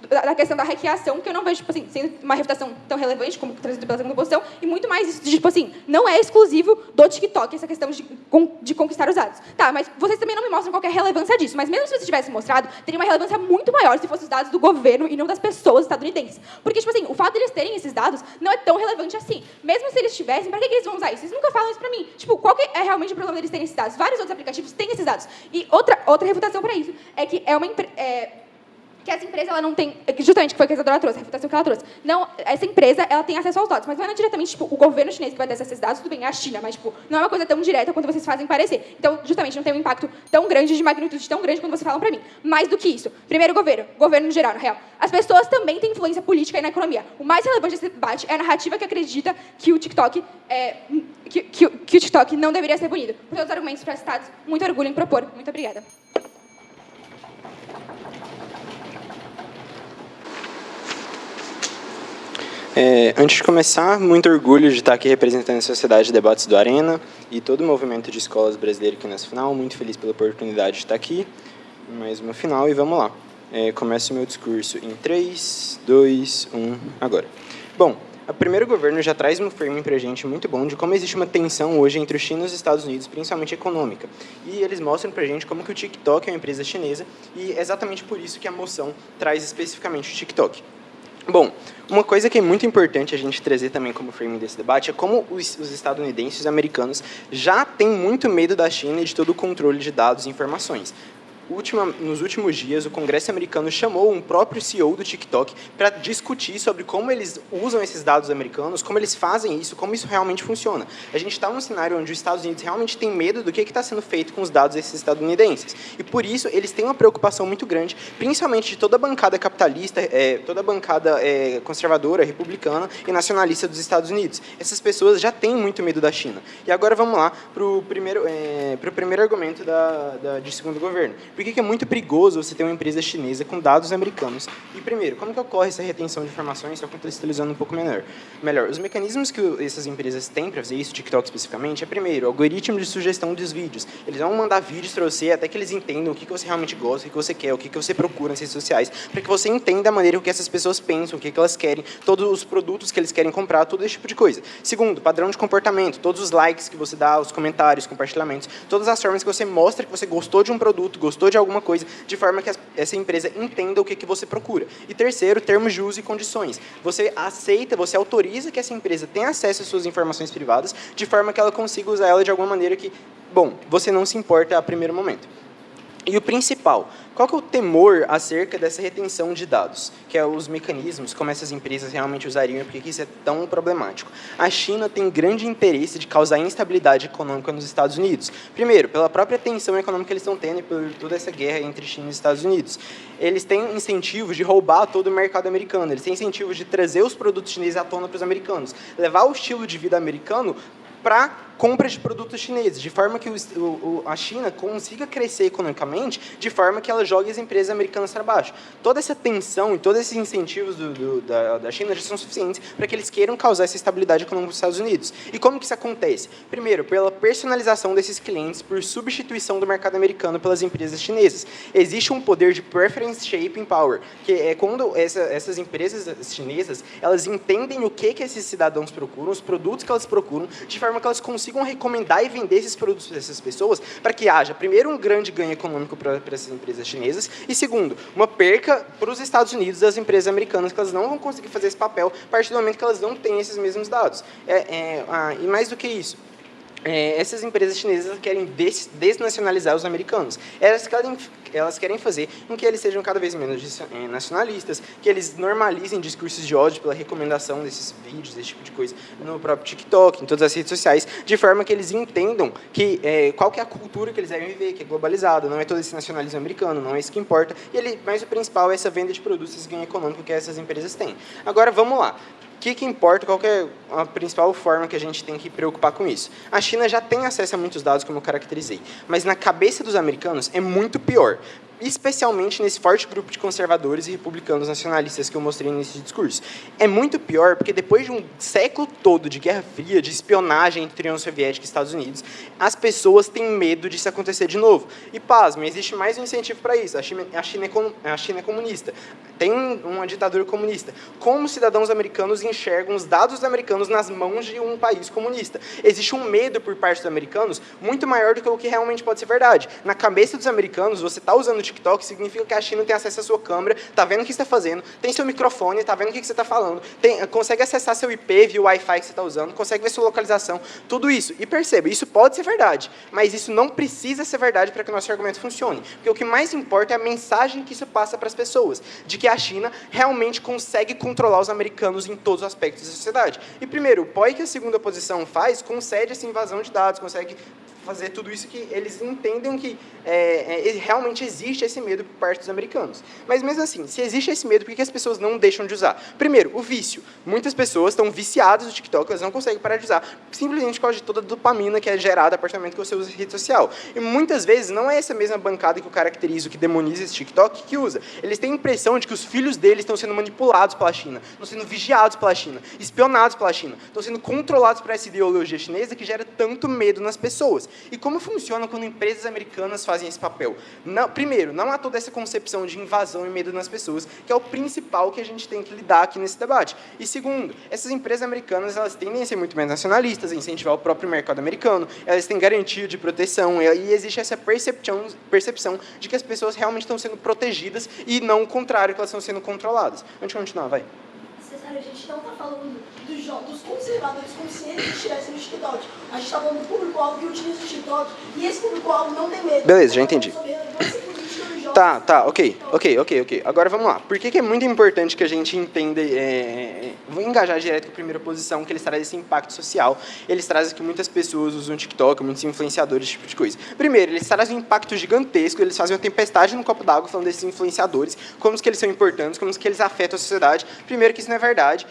Speaker 8: da questão da hackeação, que eu não vejo, tipo assim, sendo uma refutação tão relevante como trazida pela segunda posição, e muito mais isso de, tipo assim, não é exclusivo do TikTok, essa questão de conquistar os dados. Tá, mas vocês também não me mostram qualquer relevância disso, mas mesmo se vocês tivessem mostrado, teria uma relevância muito maior se fossem os dados do governo e não das pessoas estadunidenses. Porque, tipo assim, o fato de eles terem esses dados não é tão relevante assim. Mesmo se eles tivessem, para que eles vão usar isso? Vocês nunca falam isso pra mim. Tipo, qual que é realmente o problema deles terem esses dados? Vários outros aplicativos têm esses dados. E outra refutação para isso é que que essa empresa ela não tem, justamente que foi o que a Isadora trouxe, a refutação que ela trouxe. Não, essa empresa ela tem acesso aos dados, mas não é diretamente tipo, o governo chinês que vai ter acesso a esses dados, tudo bem, é a China, mas tipo, não é uma coisa tão direta quanto vocês fazem parecer. Então, justamente, não tem um impacto tão grande, de magnitude tão grande quanto vocês falam para mim. Mais do que isso, primeiro governo no geral, na real. As pessoas também têm influência política e na economia. O mais relevante desse debate é a narrativa que acredita que o TikTok que o TikTok não deveria ser banido. Por todos os argumentos prestados, muito orgulho em propor. Muito obrigada.
Speaker 9: Antes de começar, muito orgulho de estar aqui representando a Sociedade de Debates do Arena e todo o movimento de escolas brasileiro aqui nessa final. Muito feliz pela oportunidade de estar aqui. Mais uma final e vamos lá. Começo o meu discurso em 3, 2, 1, agora. Bom, o primeiro governo já traz um framing para a gente muito bom de como existe uma tensão hoje entre a China e os Estados Unidos, principalmente econômica. E eles mostram para a gente como que o TikTok é uma empresa chinesa e é exatamente por isso que a moção traz especificamente o TikTok. Bom, uma coisa que é muito importante a gente trazer também como framing desse debate é como os estadunidenses e os americanos já têm muito medo da China e de todo o controle de dados e informações. Nos últimos dias, o Congresso americano chamou um próprio CEO do TikTok para discutir sobre como eles usam esses dados americanos, como eles fazem isso, como isso realmente funciona. A gente está num cenário onde os Estados Unidos realmente têm medo do que está sendo feito com os dados desses estadunidenses. E, por isso, eles têm uma preocupação muito grande, principalmente de toda a bancada capitalista, toda a bancada conservadora, republicana e nacionalista dos Estados Unidos. Essas pessoas já têm muito medo da China. E agora vamos lá para o primeiro argumento de segundo governo. Por que é muito perigoso você ter uma empresa chinesa com dados americanos? E, primeiro, como que ocorre essa retenção de informações, só contextualizando um pouco melhor? Os mecanismos que essas empresas têm para fazer isso, o TikTok especificamente, primeiro, o algoritmo de sugestão dos vídeos. Eles vão mandar vídeos para você até que eles entendam o que você realmente gosta, o que você quer, o que você procura nas redes sociais, para que você entenda a maneira que essas pessoas pensam, o que elas querem, todos os produtos que eles querem comprar, todo esse tipo de coisa. Segundo, padrão de comportamento, todos os likes que você dá, os comentários, compartilhamentos, todas as formas que você mostra que você gostou de um produto, gostou de alguma coisa, de forma que essa empresa entenda o que você procura. E terceiro, termos de uso e condições. Você aceita, você autoriza que essa empresa tenha acesso às suas informações privadas, de forma que ela consiga usar ela de alguma maneira que, bom, você não se importa a primeiro momento. E o principal, qual que é o temor acerca dessa retenção de dados? Que é os mecanismos, como essas empresas realmente usariam e por que isso é tão problemático. A China tem grande interesse de causar instabilidade econômica nos Estados Unidos. Primeiro, pela própria tensão econômica que eles estão tendo e por toda essa guerra entre China e Estados Unidos. Eles têm incentivos de roubar todo o mercado americano, eles têm incentivos de trazer os produtos chineses à tona para os americanos, levar o estilo de vida americano para compra de produtos chineses, de forma que a China consiga crescer economicamente, de forma que ela jogue as empresas americanas para baixo. Toda essa tensão e todos esses incentivos da China já são suficientes para que eles queiram causar essa estabilidade econômica nos Estados Unidos. E como que isso acontece? Primeiro, pela personalização desses clientes, por substituição do mercado americano pelas empresas chinesas. Existe um poder de preference shaping power, que é quando essas empresas chinesas, elas entendem o que esses cidadãos procuram, os produtos que elas procuram, de forma que elas consigam recomendar e vender esses produtos para essas pessoas, para que haja, primeiro, um grande ganho econômico para essas empresas chinesas, e segundo, uma perca para os Estados Unidos das empresas americanas, que elas não vão conseguir fazer esse papel a partir do momento que elas não têm esses mesmos dados. E mais do que isso, essas empresas chinesas querem desnacionalizar os americanos. Elas querem fazer com que eles sejam cada vez menos nacionalistas, que eles normalizem discursos de ódio pela recomendação desses vídeos, desse tipo de coisa, no próprio TikTok, em todas as redes sociais, de forma que eles entendam que, qual que é a cultura que eles devem viver, que é globalizada, não é todo esse nacionalismo americano, não é isso que importa, mas o principal é essa venda de produtos, esse ganho econômico que essas empresas têm. Agora, vamos lá. O que importa, qual que é a principal forma que a gente tem que preocupar com isso? A China já tem acesso a muitos dados, como eu caracterizei, mas na cabeça dos americanos é muito pior, especialmente nesse forte grupo de conservadores e republicanos nacionalistas que eu mostrei nesse discurso. É muito pior porque depois de um século todo de Guerra Fria, de espionagem entre União Soviética e Estados Unidos, as pessoas têm medo disso acontecer de novo. E pasme, existe mais um incentivo para isso. A China é comunista. Tem uma ditadura comunista. Como cidadãos americanos enxergam os dados americanos nas mãos de um país comunista? Existe um medo por parte dos americanos muito maior do que o que realmente pode ser verdade. Na cabeça dos americanos, você está usando o TikTok, significa que a China tem acesso à sua câmera, está vendo o que você está fazendo, tem seu microfone, está vendo o que você está falando, consegue acessar seu IP via o Wi-Fi que você está usando, consegue ver sua localização, tudo isso. E perceba, isso pode ser verdade, mas isso não precisa ser verdade para que o nosso argumento funcione. Porque o que mais importa é a mensagem que isso passa para as pessoas, de que a China realmente consegue controlar os americanos em todos os aspectos da sociedade. E primeiro, o POI que a segunda posição faz, concede essa invasão de dados, consegue fazer tudo isso que eles entendem que realmente existe esse medo por parte dos americanos. Mas mesmo assim, se existe esse medo, por que as pessoas não deixam de usar? Primeiro, o vício. Muitas pessoas estão viciadas no TikTok, elas não conseguem parar de usar, simplesmente por causa de toda a dopamina que é gerada a partir do momento que você usa rede social. E muitas vezes não é essa mesma bancada que eu caracterizo, que demoniza esse TikTok, que usa. Eles têm a impressão de que os filhos deles estão sendo manipulados pela China, estão sendo vigiados pela China, espionados pela China, estão sendo controlados por essa ideologia chinesa que gera tanto medo nas pessoas. E como funciona quando empresas americanas fazem esse papel? Primeiro, não há toda essa concepção de invasão e medo nas pessoas, que é o principal que a gente tem que lidar aqui nesse debate. E segundo, essas empresas americanas, elas tendem a ser muito mais nacionalistas, a incentivar o próprio mercado americano, elas têm garantia de proteção, e existe essa percepção de que as pessoas realmente estão sendo protegidas e não o contrário, que elas estão sendo controladas. Vamos continuar, vai.
Speaker 3: A gente não está falando dos conservadores como se eles estivessem no TikTok. A gente está falando do público-alvo que utiliza o TikTok e esse público-alvo não tem medo.
Speaker 9: Beleza, já entendi. Tá, ok. Agora vamos lá. Por que é muito importante que a gente entenda... Vou engajar direto com a primeira posição, que eles trazem esse impacto social. Eles trazem que muitas pessoas usam TikTok, muitos influenciadores, esse tipo de coisa. Primeiro, eles trazem um impacto gigantesco, eles fazem uma tempestade no copo d'água falando desses influenciadores, como que eles são importantes, como que eles afetam a sociedade. Primeiro, que isso não é verdade.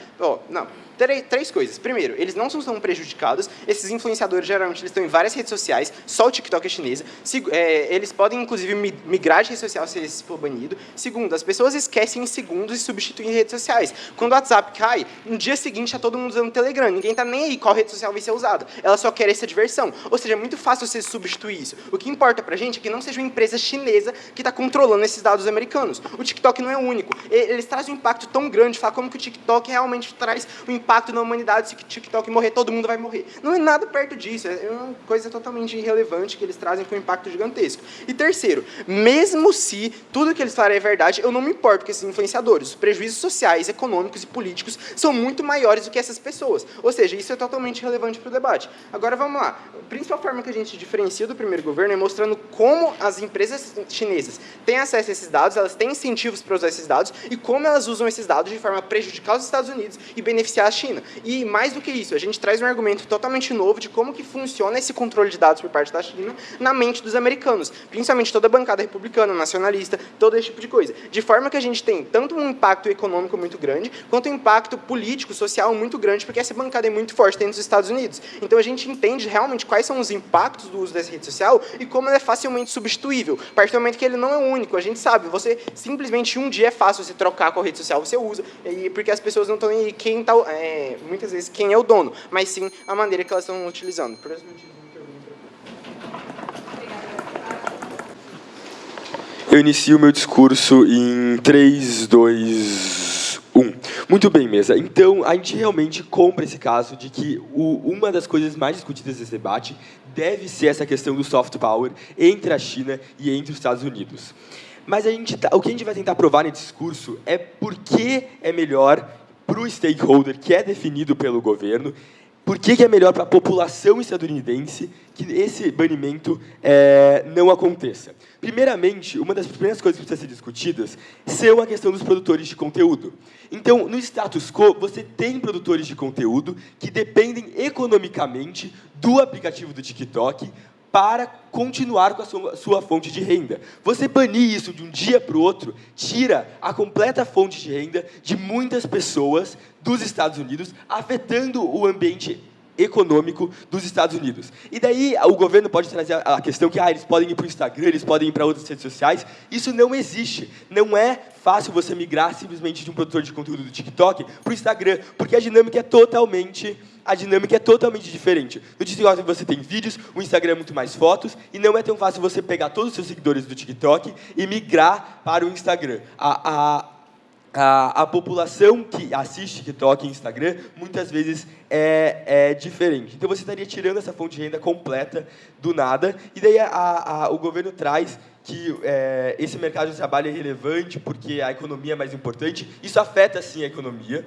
Speaker 9: Três coisas. Primeiro, eles não são tão prejudicados. Esses influenciadores, geralmente, eles estão em várias redes sociais. Só o TikTok é chinesa. Eles podem, inclusive, migrar de rede social se esse for banido. Segundo, as pessoas esquecem em segundos e substituem redes sociais. Quando o WhatsApp cai, no dia seguinte está todo mundo usando o Telegram. Ninguém está nem aí qual rede social vai ser usada. Ela só quer essa diversão. Ou seja, é muito fácil você substituir isso. O que importa pra gente é que não seja uma empresa chinesa que está controlando esses dados americanos. O TikTok não é o único. Eles trazem um impacto tão grande, falar como que o TikTok realmente traz um impacto na humanidade. Se o TikTok morrer, todo mundo vai morrer. Não é nada perto disso. É uma coisa totalmente irrelevante que eles trazem com um impacto gigantesco. E terceiro, mesmo se tudo que eles falarem é verdade, eu não me importo com esses influenciadores. Os prejuízos sociais, econômicos e políticos são muito maiores do que essas pessoas. Ou seja, isso é totalmente relevante para o debate. Agora, vamos lá. A principal forma que a gente diferencia do primeiro governo é mostrando como as empresas chinesas têm acesso a esses dados, elas têm incentivos para usar esses dados, e como elas usam esses dados de forma a prejudicar os Estados Unidos e beneficiar China. E mais do que isso, a gente traz um argumento totalmente novo de como que funciona esse controle de dados por parte da China na mente dos americanos, principalmente toda a bancada republicana, nacionalista, todo esse tipo de coisa. De forma que a gente tem tanto um impacto econômico muito grande, quanto um impacto político, social muito grande, porque essa bancada é muito forte dentro dos Estados Unidos. Então a gente entende realmente quais são os impactos do uso dessa rede social e como ela é facilmente substituível. A partir do momento que ele não é único, a gente sabe, você simplesmente um dia é fácil você trocar com a rede social, você usa, e porque as pessoas não estão nem quem tá, muitas vezes quem é o dono, mas sim a maneira que elas estão utilizando.
Speaker 10: Eu inicio o meu discurso em 3, 2, 1. Muito bem, mesa. Então, a gente realmente compra esse caso de que uma das coisas mais discutidas nesse debate deve ser essa questão do soft power entre a China e entre os Estados Unidos. Mas o que a gente vai tentar provar nesse discurso é por que é melhor para o stakeholder, que é definido pelo governo, por que é melhor para a população estadunidense que esse banimento não aconteça. Primeiramente, uma das primeiras coisas que precisam ser discutidas são a questão dos produtores de conteúdo. Então, no status quo, você tem produtores de conteúdo que dependem economicamente do aplicativo do TikTok para continuar com a sua fonte de renda. Você banir isso de um dia para o outro tira a completa fonte de renda de muitas pessoas dos Estados Unidos, afetando o ambiente econômico dos Estados Unidos. E daí o governo pode trazer a questão que eles podem ir para o Instagram, eles podem ir para outras redes sociais. Isso não existe. Não é fácil você migrar simplesmente de um produtor de conteúdo do TikTok para o Instagram, porque a dinâmica é totalmente diferente. No TikTok você tem vídeos, o Instagram é muito mais fotos, e não é tão fácil você pegar todos os seus seguidores do TikTok e migrar para o Instagram. A população que assiste TikTok e Instagram, muitas vezes, é diferente. Então, você estaria tirando essa fonte de renda completa do nada, e daí o governo traz que esse mercado de trabalho é relevante porque a economia é mais importante. Isso afeta, sim, a economia.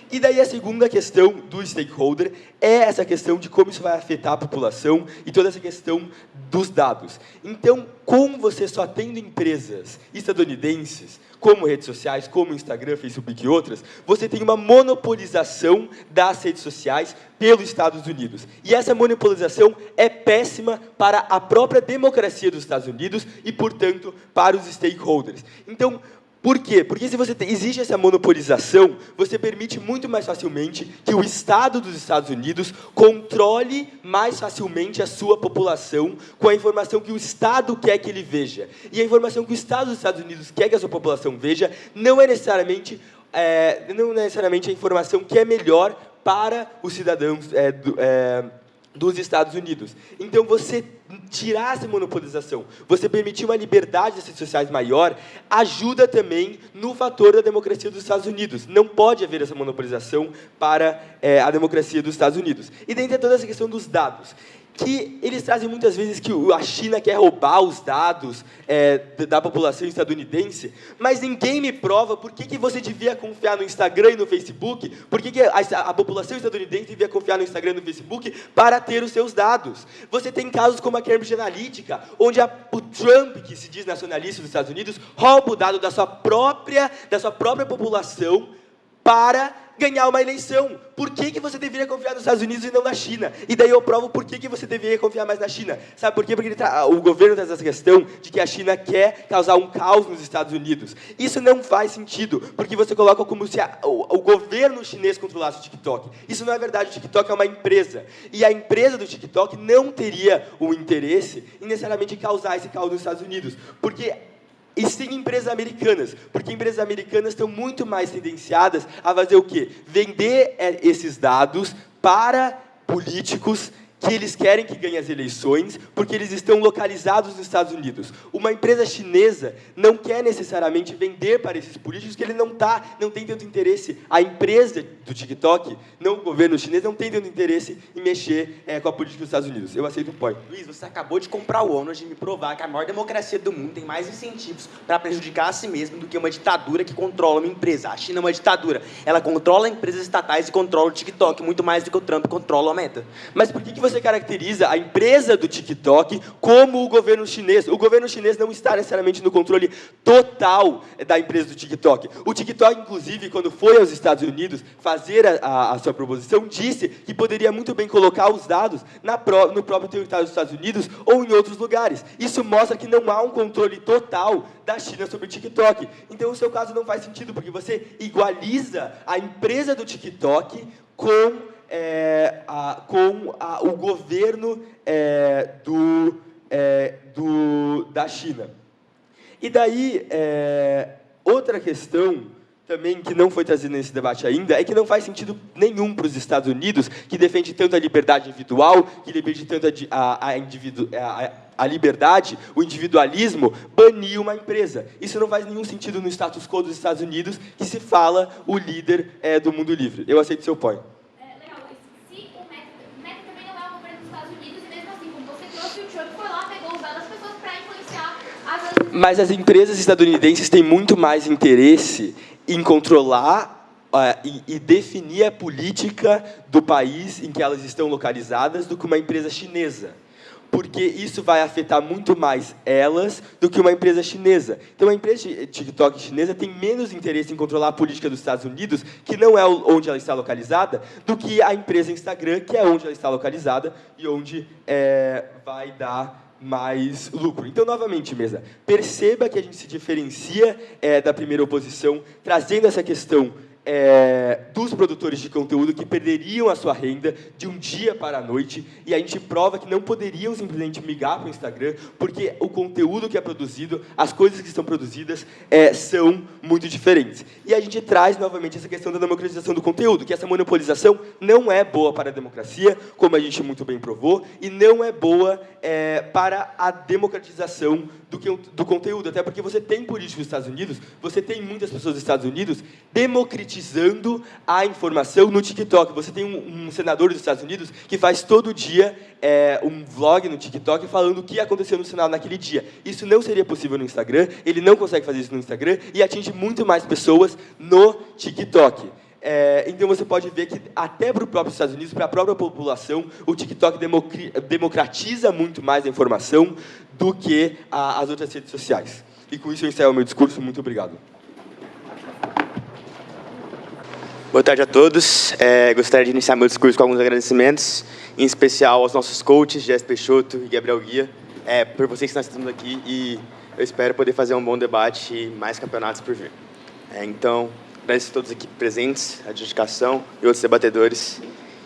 Speaker 10: E daí a segunda questão do stakeholder é essa questão de como isso vai afetar a população e toda essa questão dos dados. Então, como você só tendo empresas estadunidenses, como redes sociais, como Instagram, Facebook e outras, você tem uma monopolização das redes sociais pelos Estados Unidos. E essa monopolização é péssima para a própria democracia dos Estados Unidos e, portanto, para os stakeholders. Então, por quê? Porque se existe essa monopolização, você permite muito mais facilmente que o Estado dos Estados Unidos controle mais facilmente a sua população com a informação que o Estado quer que ele veja. E a informação que o Estado dos Estados Unidos quer que a sua população veja não é necessariamente a informação que é melhor para os cidadãos dos Estados Unidos. Então, você tirar essa monopolização, você permitir uma liberdade das redes sociais maior, ajuda também no fator da democracia dos Estados Unidos. Não pode haver essa monopolização para a democracia dos Estados Unidos. E dentro de toda essa questão dos dados, que eles trazem muitas vezes que a China quer roubar os dados da população estadunidense, mas ninguém me prova por que você devia confiar no Instagram e no Facebook, por que a população estadunidense devia confiar no Instagram e no Facebook para ter os seus dados. Você tem casos como a Cambridge Analytica, onde o Trump, que se diz nacionalista dos Estados Unidos, rouba o dado da sua própria população para ganhar uma eleição. Por que você deveria confiar nos Estados Unidos e não na China? E daí eu provo por que você deveria confiar mais na China. Sabe por quê? Porque o governo traz essa questão de que a China quer causar um caos nos Estados Unidos. Isso não faz sentido, porque você coloca como se o governo chinês controlasse o TikTok. Isso não é verdade, o TikTok é uma empresa. E a empresa do TikTok não teria o interesse em necessariamente causar esse caos nos Estados Unidos, porque existem empresas americanas, porque empresas americanas estão muito mais tendenciadas a fazer o quê? Vender esses dados para políticos que eles querem que ganhem as eleições, porque eles estão localizados nos Estados Unidos. Uma empresa chinesa não quer necessariamente vender para esses políticos, que ele não tem tanto interesse. A empresa do TikTok, não o governo chinês, não tem tanto interesse em mexer com a política dos Estados Unidos. Eu aceito o point.
Speaker 4: Luiz, você acabou de comprar o ônus de me provar que a maior democracia do mundo tem mais incentivos para prejudicar a si mesma do que uma ditadura que controla uma empresa. A China é uma ditadura. Ela controla empresas estatais e controla o TikTok muito mais do que o Trump controla a Meta.
Speaker 10: Mas por que você você caracteriza a empresa do TikTok como o governo chinês. O governo chinês não está necessariamente no controle total da empresa do TikTok. O TikTok, inclusive, quando foi aos Estados Unidos fazer a sua proposição, disse que poderia muito bem colocar os dados no próprio território dos Estados Unidos ou em outros lugares. Isso mostra que não há um controle total da China sobre o TikTok. Então, o seu caso não faz sentido, porque você igualiza a empresa do TikTok com o governo da China. E daí, outra questão também que não foi trazida nesse debate ainda é que não faz sentido nenhum para os Estados Unidos, que defende tanto a liberdade individual, que defende tanto a liberdade, o individualismo, banir uma empresa. Isso não faz nenhum sentido no status quo dos Estados Unidos, que se fala o líder do mundo livre. Eu aceito seu point.
Speaker 5: Legal, se o Meta também não é o governo dos Estados Unidos, e mesmo assim, como você trouxe, o Trump foi lá, pegou o das pessoas para influenciar as outras.
Speaker 10: Mas as empresas estadunidenses têm muito mais interesse em controlar e definir a política do país em que elas estão localizadas do que uma empresa chinesa. Porque isso vai afetar muito mais elas do que uma empresa chinesa. Então, a empresa TikTok chinesa tem menos interesse em controlar a política dos Estados Unidos, que não é onde ela está localizada, do que a empresa Instagram, que é onde ela está localizada e onde vai dar mais lucro. Então, novamente, mesa, perceba que a gente se diferencia da primeira oposição, trazendo essa questão dos produtores de conteúdo que perderiam a sua renda de um dia para a noite, e a gente prova que não poderiam simplesmente migrar para o Instagram, porque o conteúdo que é produzido, as coisas que estão produzidas são muito diferentes. E a gente traz novamente essa questão da democratização do conteúdo, que essa monopolização não é boa para a democracia, como a gente muito bem provou, e não é boa para a democratização do conteúdo, até porque você tem políticos nos Estados Unidos, você tem muitas pessoas nos Estados Unidos democratizando a informação no TikTok. Você tem um senador dos Estados Unidos que faz todo dia um vlog no TikTok falando o que aconteceu no Senado naquele dia. Isso não seria possível no Instagram, ele não consegue fazer isso no Instagram e atinge muito mais pessoas no TikTok. Então, você pode ver que, até para o próprio Estados Unidos, para a própria população, o TikTok democratiza muito mais a informação do que as outras redes sociais. E com isso eu encerro o meu discurso. Muito obrigado.
Speaker 11: Boa tarde a todos. Gostaria de iniciar meu discurso com alguns agradecimentos, em especial aos nossos coaches, Jéssica Peixoto e Gabriel Guia, por vocês que nós estamos aqui, e eu espero poder fazer um bom debate e mais campeonatos por vir. Então, agradeço a todos aqui presentes, a dedicação e outros debatedores.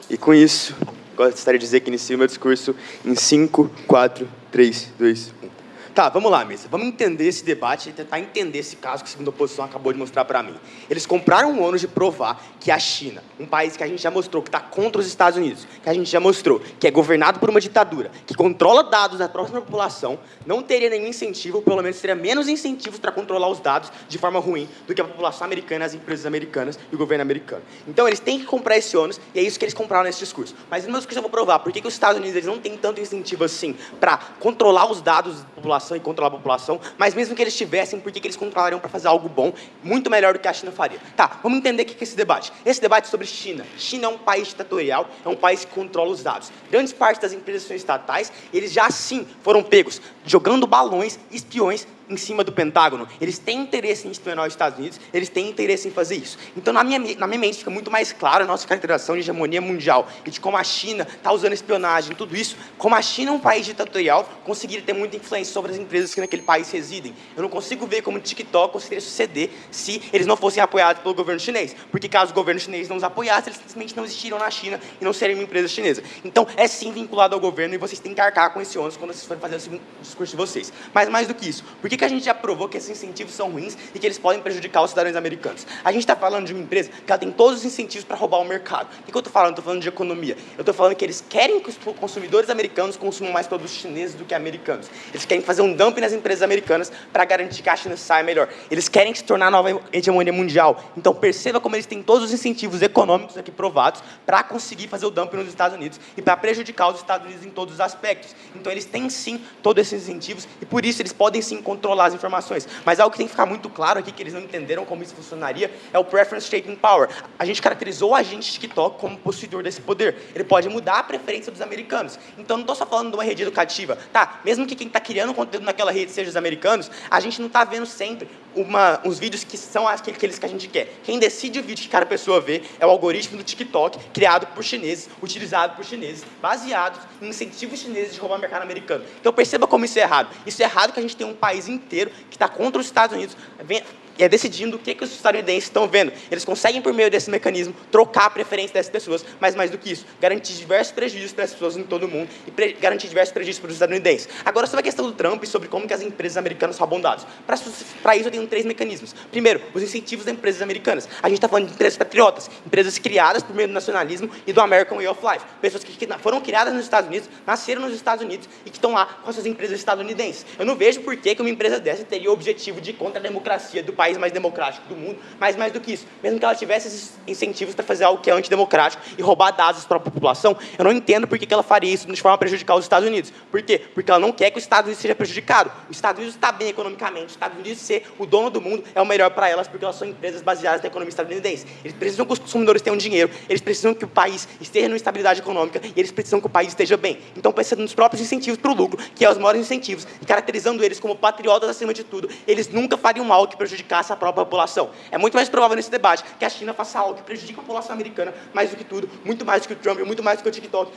Speaker 11: E com isso, gostaria de dizer que inicio meu discurso em 5, 4, 3, 2, 1. Tá, vamos lá, mesa. Vamos entender esse debate e tentar entender esse caso que a segunda oposição acabou de mostrar para mim. Eles compraram o ônus de provar que a China, um país que a gente já mostrou que está contra os Estados Unidos, que a gente já mostrou que é governado por uma ditadura, que controla dados da próxima população, não teria nenhum incentivo, ou pelo menos teria menos incentivos para controlar os dados de forma ruim do que a população americana, as empresas americanas e o governo americano. Então, eles têm que comprar esse ônus e é isso que eles compraram nesse discurso. Mas no meu discurso eu vou provar por que os Estados Unidos eles não têm tanto incentivo assim para controlar os dados da população e controlar a população, mas mesmo que eles tivessem, por que eles controlariam para fazer algo bom, muito melhor do que a China faria? Tá, vamos entender o que é esse debate. Esse debate é sobre China. China é um país ditatorial, é um país que controla os dados. Grandes partes das empresas são estatais, eles já sim foram pegos jogando balões, espiões, em cima do Pentágono. Eles têm interesse em espionar os Estados Unidos, eles têm interesse em fazer isso. Então, na minha mente, fica muito mais clara a nossa caracterização de hegemonia mundial e de como a China está usando espionagem, tudo isso, como a China é um país ditatorial, conseguiria ter muita influência sobre as empresas que naquele país residem. Eu não consigo ver como o TikTok conseguiria suceder se eles não fossem apoiados pelo governo chinês, porque caso o governo chinês não os apoiasse, eles simplesmente não existiriam na China e não seriam uma empresa chinesa. Então, é sim vinculado ao governo e vocês têm que arcar com esse ônus quando vocês forem fazer o discurso de vocês. Mas mais do que isso, por que a gente já provou que esses incentivos são ruins e que eles podem prejudicar os cidadãos americanos? A gente está falando de uma empresa que ela tem todos os incentivos para roubar o mercado. O que eu estou falando? Estou falando de economia. Eu estou falando que eles querem que os consumidores americanos consumam mais produtos chineses do que americanos. Eles querem fazer um dumping nas empresas americanas para garantir que a China saia melhor. Eles querem se tornar a nova hegemonia mundial. Então, perceba como eles têm todos os incentivos econômicos aqui provados para conseguir fazer o dumping nos Estados Unidos e para prejudicar os Estados Unidos em todos os aspectos. Então, eles têm sim todos esses incentivos e, por isso, eles podem sim controlar
Speaker 4: controlar as informações. Mas algo que tem que ficar muito claro aqui, que eles não entenderam como isso funcionaria, é o Preference Shaping Power. A gente caracterizou o agente TikTok como possuidor desse poder. Ele pode mudar a preferência dos americanos. Então, não estou só falando de uma rede educativa. Tá, mesmo que quem está criando conteúdo naquela rede seja os americanos, a gente não está vendo sempre uns vídeos que são aqueles que a gente quer. Quem decide o vídeo que cada pessoa vê é o algoritmo do TikTok, criado por chineses, utilizado por chineses, baseados em incentivos chineses de roubar o mercado americano. Então, perceba como isso é errado. Isso é errado que a gente tem um país inteiro que está contra os Estados Unidos, decidindo o que os estadunidenses estão vendo. Eles conseguem, por meio desse mecanismo, trocar a preferência dessas pessoas, mas mais do que isso, garantir diversos prejuízos para as pessoas em todo o mundo e garantir diversos prejuízos para os estadunidenses. Agora, sobre a questão do Trump e sobre como que as empresas americanas roubam dados. Para isso, eu tenho 3 mecanismos. Primeiro, os incentivos das empresas americanas. A gente está falando de empresas patriotas, empresas criadas por meio do nacionalismo e do American Way of Life. Pessoas que foram criadas nos Estados Unidos, nasceram nos Estados Unidos e que estão lá com as suas empresas estadunidenses. Eu não vejo por que uma empresa dessa teria o objetivo de ir contra a democracia do país mais democrático do mundo, mas mais do que isso, mesmo que ela tivesse esses incentivos para fazer algo que é antidemocrático e roubar dados para a população, eu não entendo por que ela faria isso de forma a prejudicar os Estados Unidos. Por quê? Porque ela não quer que os Estados Unidos seja prejudicado. Os Estados Unidos está bem economicamente, os Estados Unidos ser o dono do mundo é o melhor para elas, porque elas são empresas baseadas na economia estadunidense. Eles precisam que os consumidores tenham dinheiro, eles precisam que o país esteja numa estabilidade econômica e eles precisam que o país esteja bem. Então, pensando nos próprios incentivos para o lucro, que é os maiores incentivos, e caracterizando eles como patriotas acima de tudo, eles nunca fariam algo que prejudicasse a própria população. É muito mais provável nesse debate que a China faça algo que prejudique a população americana mais do que tudo, muito mais do que o Trump, muito mais do que o TikTok,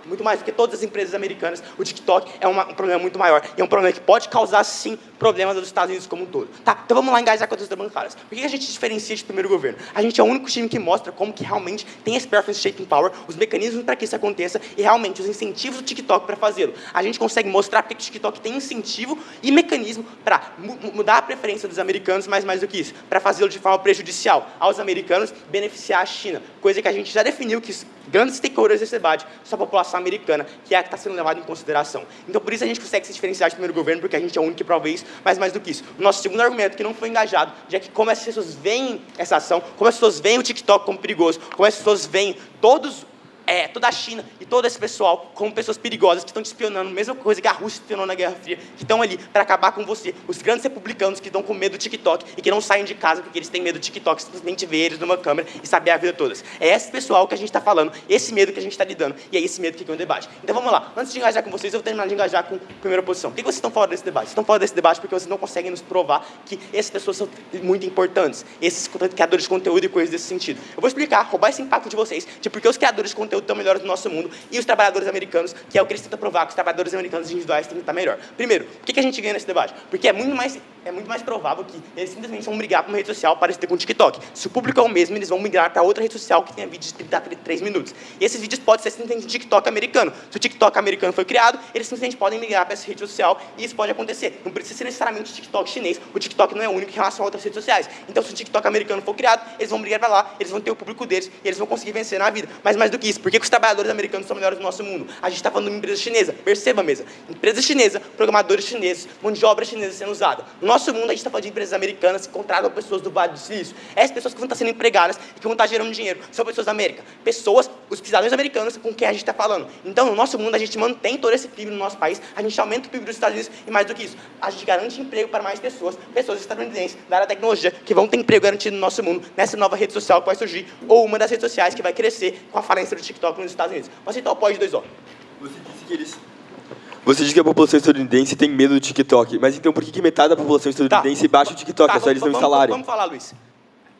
Speaker 4: muito mais do que todas as empresas americanas. O TikTok é um problema muito maior e é um problema que pode causar, sim, problemas dos Estados Unidos como um todo. Tá, então vamos lá engajar com as outras bancárias. Por que a gente diferencia de primeiro governo? A gente é o único time que mostra como que realmente tem esse preference shaping power, os mecanismos para que isso aconteça e realmente os incentivos do TikTok para fazê-lo. A gente consegue mostrar porque o TikTok tem incentivo e mecanismo para mudar a preferência dos americanos, mas mais do que isso, para fazê-lo de forma prejudicial aos americanos, beneficiar a China, coisa que a gente já definiu que os grandes stakeholders desse debate são a população americana, que é a que está sendo levada em consideração. Então, por isso a gente consegue se diferenciar de primeiro governo, porque a gente é o único que prova isso, mas mais do que isso. O nosso segundo argumento, que não foi engajado, já que como as pessoas veem essa ação, como as pessoas veem o TikTok como perigoso, como as pessoas veem toda a China e todo esse pessoal como pessoas perigosas que estão te espionando, mesma coisa que a Rússia espionou na Guerra Fria, que estão ali para acabar com você. Os grandes republicanos que estão com medo do TikTok e que não saem de casa porque eles têm medo do TikTok, simplesmente ver eles numa câmera e saber a vida todas. É esse pessoal que a gente está falando, esse medo que a gente está lidando, e é esse medo que é o debate. Então vamos lá, antes de engajar com vocês, eu vou terminar de engajar com a primeira posição. Por que vocês estão fora desse debate? Vocês estão fora desse debate porque vocês não conseguem nos provar que essas pessoas são muito importantes, esses criadores de conteúdo e coisas desse sentido. Eu vou explicar, roubar esse impacto de vocês, de por que os criadores de conteúdo estão melhores no nosso mundo e os trabalhadores americanos, que é o que eles tentam provar, que os trabalhadores americanos individuais têm que estar melhor. Primeiro, por que a gente ganha nesse debate? Porque é muito mais provável que eles simplesmente vão migrar para uma rede social parecida com o TikTok. Se o público é o mesmo, eles vão migrar para outra rede social que tenha vídeos de 33 minutos. E esses vídeos podem ser simplesmente TikTok americano. Se o TikTok americano foi criado, eles simplesmente podem migrar para essa rede social e isso pode acontecer. Não precisa ser necessariamente o TikTok chinês. O TikTok não é único em relação a outras redes sociais. Então, se o TikTok americano for criado, eles vão migrar para lá, eles vão ter o público deles e eles vão conseguir vencer na vida. Mas mais do que isso, por que os trabalhadores americanos são melhores do nosso mundo? A gente está falando de uma empresa chinesa. Perceba, mesa. Empresa chinesa, programadores chineses, mão de obra chinesa sendo usada. No nosso mundo, a gente está falando de empresas americanas que contratam pessoas do Vale do Silício. Essas pessoas que vão estar sendo empregadas e que vão estar gerando dinheiro são pessoas da América. Pessoas, os cidadãos americanos com quem a gente está falando. Então, no nosso mundo, a gente mantém todo esse PIB no nosso país, a gente aumenta o PIB dos Estados Unidos e mais do que isso, a gente garante emprego para mais pessoas estadunidenses da área da tecnologia que vão ter emprego garantido no nosso mundo, nessa nova rede social que vai surgir, ou uma das redes sociais que vai crescer com a falência do TikTok nos Estados Unidos. Vou aceitar o pós de 2O.
Speaker 10: Você diz que a população estadunidense tem medo do TikTok, mas então por que metade da população estadunidense baixa o TikTok? É só eles não instalarem.
Speaker 4: Vamos falar, Luiz.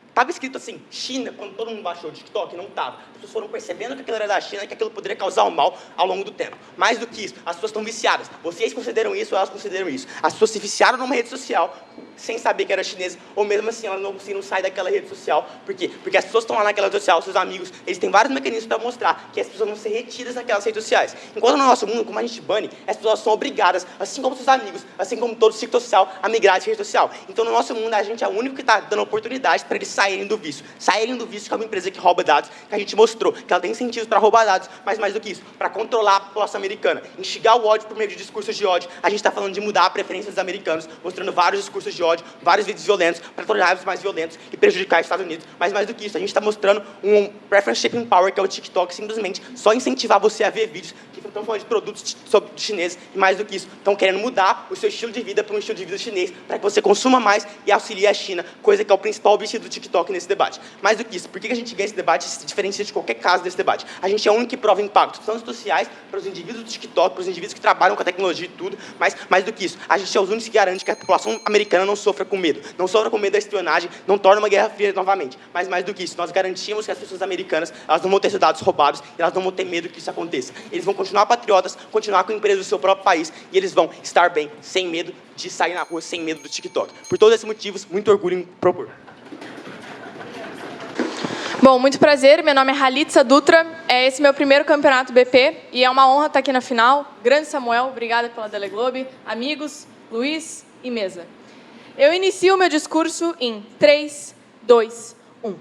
Speaker 4: Estava escrito assim, China, quando todo mundo baixou o TikTok, não estava. As pessoas foram percebendo que aquilo era da China e que aquilo poderia causar um mal ao longo do tempo. Mais do que isso, as pessoas estão viciadas. Vocês consideram isso ou elas consideram isso? As pessoas se viciaram numa rede social sem saber que era chinesa, ou mesmo assim elas não conseguiram sair daquela rede social. Por quê? Porque as pessoas estão lá naquela rede social, seus amigos, eles têm vários mecanismos para mostrar que as pessoas vão ser retidas naquelas redes sociais. Enquanto no nosso mundo, como a gente bane, as pessoas são obrigadas, assim como seus amigos, assim como todo ciclo social, a migrar de rede social. Então no nosso mundo, a gente é o único que está dando oportunidade para eles saírem do vício. Saírem do vício, que é uma empresa que rouba dados, que a gente mostrou, que ela tem incentivos para roubar dados, mas mais do que isso, para controlar a população americana, instigar o ódio por meio de discursos de ódio. A gente está falando de mudar a preferência dos americanos, mostrando vários discursos de de ódio, vários vídeos violentos, para tornar os mais violentos e prejudicar os Estados Unidos. Mas mais do que isso, a gente está mostrando um preference shaping power, que é o TikTok, simplesmente só incentivar você a ver vídeos que estão falando de produtos chineses, e mais do que isso, estão querendo mudar o seu estilo de vida para um estilo de vida chinês, para que você consuma mais e auxilie a China, coisa que é o principal objetivo do TikTok nesse debate. Mais do que isso, por que a gente ganha esse debate e se diferencia de qualquer caso desse debate? A gente é o único que prova impacto, tanto sociais, para os indivíduos do TikTok, para os indivíduos que trabalham com a tecnologia e tudo, mas mais do que isso, a gente é os únicos que garante que a população americana não sofra com medo, não sofra com medo da espionagem, não torna uma guerra fria novamente. Mas mais do que isso, nós garantimos que as pessoas americanas, elas não vão ter seus dados roubados e elas não vão ter medo que isso aconteça. Eles vão continuar patriotas, continuar com empresas do seu próprio país e eles vão estar bem, sem medo de sair na rua, sem medo do TikTok. Por todos esses motivos, muito orgulho em propor.
Speaker 7: Bom, muito prazer, meu nome é Halitza Dutra, esse é meu primeiro campeonato BP e é uma honra estar aqui na final. Grande Samuel, obrigada pela Teleglobe, amigos, Luiz e mesa. Eu inicio o meu discurso em 3, 2, 1.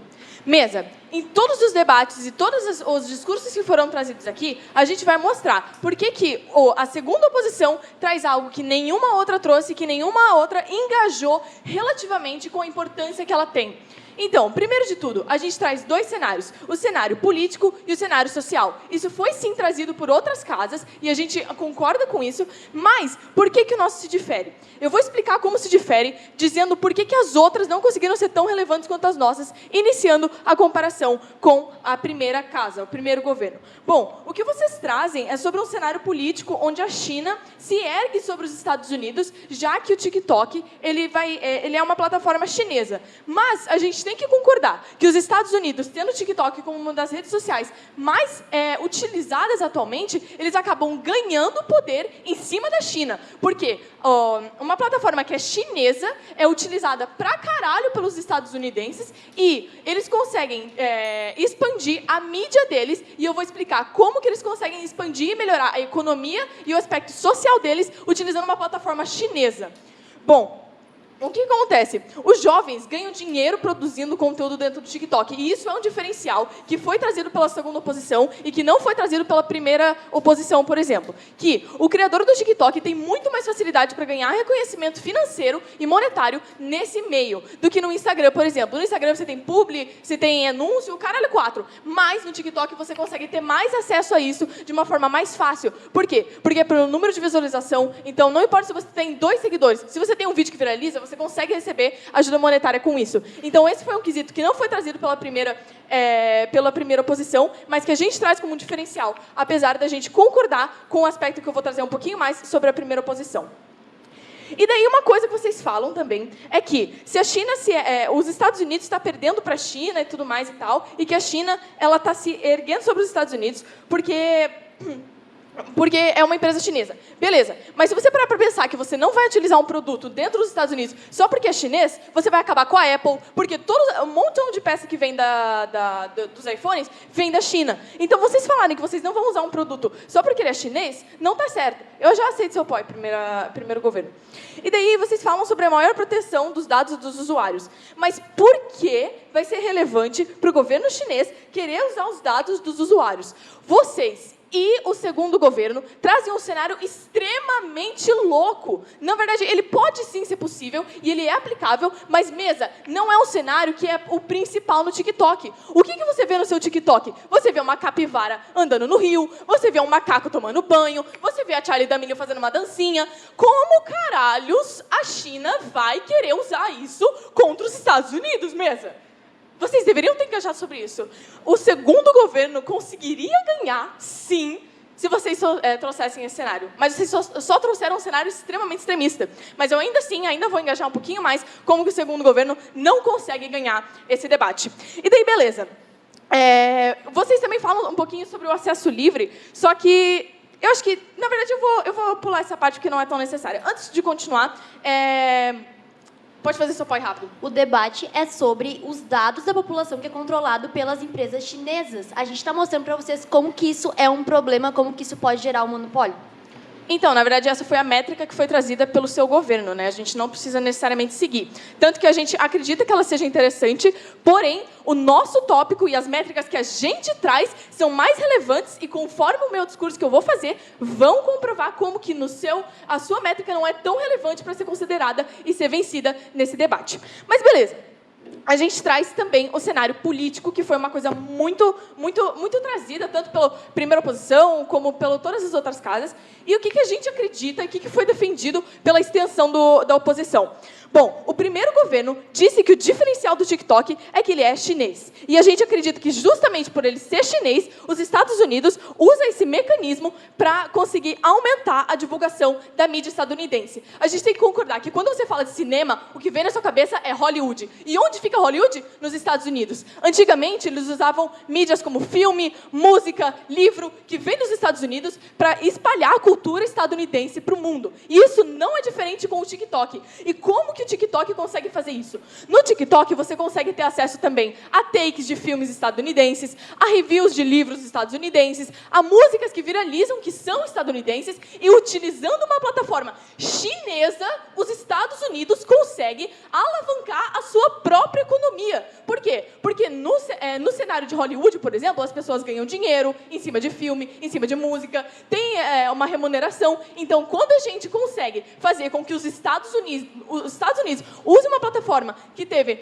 Speaker 7: Mesa, em todos os debates e todos os discursos que foram trazidos aqui, a gente vai mostrar por que a segunda oposição traz algo que nenhuma outra trouxe, que nenhuma outra engajou relativamente com a importância que ela tem. Então, primeiro de tudo, a gente traz dois cenários, o cenário político e o cenário social. Isso foi, sim, trazido por outras casas, e a gente concorda com isso, mas por que o nosso se difere? Eu vou explicar como se difere, dizendo por que as outras não conseguiram ser tão relevantes quanto as nossas, iniciando a comparação com a primeira casa, o primeiro governo. Bom, o que vocês trazem é sobre um cenário político onde a China se ergue sobre os Estados Unidos, já que o TikTok ele é uma plataforma chinesa. Mas a gente tem que concordar que os Estados Unidos, tendo o TikTok como uma das redes sociais mais utilizadas atualmente, eles acabam ganhando poder em cima da China. Por quê? Uma plataforma que é chinesa é utilizada pra caralho pelos estadunidenses e eles conseguem expandir a mídia deles, e eu vou explicar como que eles conseguem expandir e melhorar a economia e o aspecto social deles utilizando uma plataforma chinesa. Bom, o que acontece? Os jovens ganham dinheiro produzindo conteúdo dentro do TikTok. E isso é um diferencial que foi trazido pela segunda oposição e que não foi trazido pela primeira oposição, por exemplo. Que o criador do TikTok tem muito mais facilidade para ganhar reconhecimento financeiro e monetário nesse meio do que no Instagram, por exemplo. No Instagram você tem publi, você tem anúncio, caralho, 4. Mas no TikTok você consegue ter mais acesso a isso de uma forma mais fácil. Por quê? Porque é pelo número de visualização. Então, não importa se você tem 2 seguidores. Se você tem um vídeo que viraliza, você consegue receber ajuda monetária com isso. Então, esse foi um quesito que não foi trazido pela primeira oposição, mas que a gente traz como um diferencial, apesar da gente concordar com o aspecto que eu vou trazer um pouquinho mais sobre a primeira oposição. E daí uma coisa que vocês falam também é que se a China, os Estados Unidos está perdendo para a China e tudo mais e tal, e que a China ela está se erguendo sobre os Estados Unidos porque é uma empresa chinesa. Beleza, mas se você parar para pensar que você não vai utilizar um produto dentro dos Estados Unidos só porque é chinês, você vai acabar com a Apple, porque um montão de peça que vem dos iPhones vem da China. Então, vocês falarem que vocês não vão usar um produto só porque ele é chinês, não está certo. Eu já aceito seu apoio, primeiro governo. E daí, vocês falam sobre a maior proteção dos dados dos usuários. Mas por que vai ser relevante para o governo chinês querer usar os dados dos usuários? Vocês e o segundo governo trazem um cenário extremamente louco. Na verdade, ele pode sim ser possível e ele é aplicável, mas, mesa, não é um cenário que é o principal no TikTok. O que você vê no seu TikTok? Você vê uma capivara andando no rio, você vê um macaco tomando banho, você vê a Charli D'Amelio fazendo uma dancinha. Como caralhos a China vai querer usar isso contra os Estados Unidos, mesa? Vocês deveriam ter engajado sobre isso. O segundo governo conseguiria ganhar, sim, se vocês trouxessem esse cenário. Mas vocês só trouxeram um cenário extremamente extremista. Mas eu ainda vou engajar um pouquinho mais como que o segundo governo não consegue ganhar esse debate. E daí, beleza. Vocês também falam um pouquinho sobre o acesso livre, só que eu acho que, na verdade, eu vou pular essa parte porque não é tão necessária. Antes de continuar, pode fazer seu apoio rápido.
Speaker 6: O debate é sobre os dados da população que é controlado pelas empresas chinesas. A gente está mostrando para vocês como que isso é um problema, como que isso pode gerar um monopólio.
Speaker 7: Então, na verdade, essa foi a métrica que foi trazida pelo seu governo, né? A gente não precisa necessariamente seguir. Tanto que a gente acredita que ela seja interessante, porém, o nosso tópico e as métricas que a gente traz são mais relevantes e, conforme o meu discurso que eu vou fazer, vão comprovar como que a sua métrica não é tão relevante para ser considerada e ser vencida nesse debate. Mas, beleza. A gente traz também o cenário político, que foi uma coisa muito trazida, tanto pela primeira oposição, como por todas as outras casas. E o que a gente acredita e o que foi defendido pela extensão da oposição. Bom, o primeiro governo disse que o diferencial do TikTok é que ele é chinês. E a gente acredita que, justamente por ele ser chinês, os Estados Unidos usam esse mecanismo para conseguir aumentar a divulgação da mídia estadunidense. A gente tem que concordar que, quando você fala de cinema, o que vem na sua cabeça é Hollywood. E onde fica Hollywood? Nos Estados Unidos. Antigamente, eles usavam mídias como filme, música, livro, que vem dos Estados Unidos para espalhar a cultura estadunidense para o mundo. E isso não é diferente com o TikTok. E como que o TikTok consegue fazer isso? No TikTok, você consegue ter acesso também a takes de filmes estadunidenses, a reviews de livros estadunidenses, a músicas que viralizam, que são estadunidenses, e utilizando uma plataforma chinesa, os Estados Unidos conseguem alavancar a sua própria economia. Por quê? Porque no cenário de Hollywood, por exemplo, as pessoas ganham dinheiro em cima de filme, em cima de música, tem uma remuneração. Então, quando a gente consegue fazer com que os Estados Unidos usem uma plataforma que teve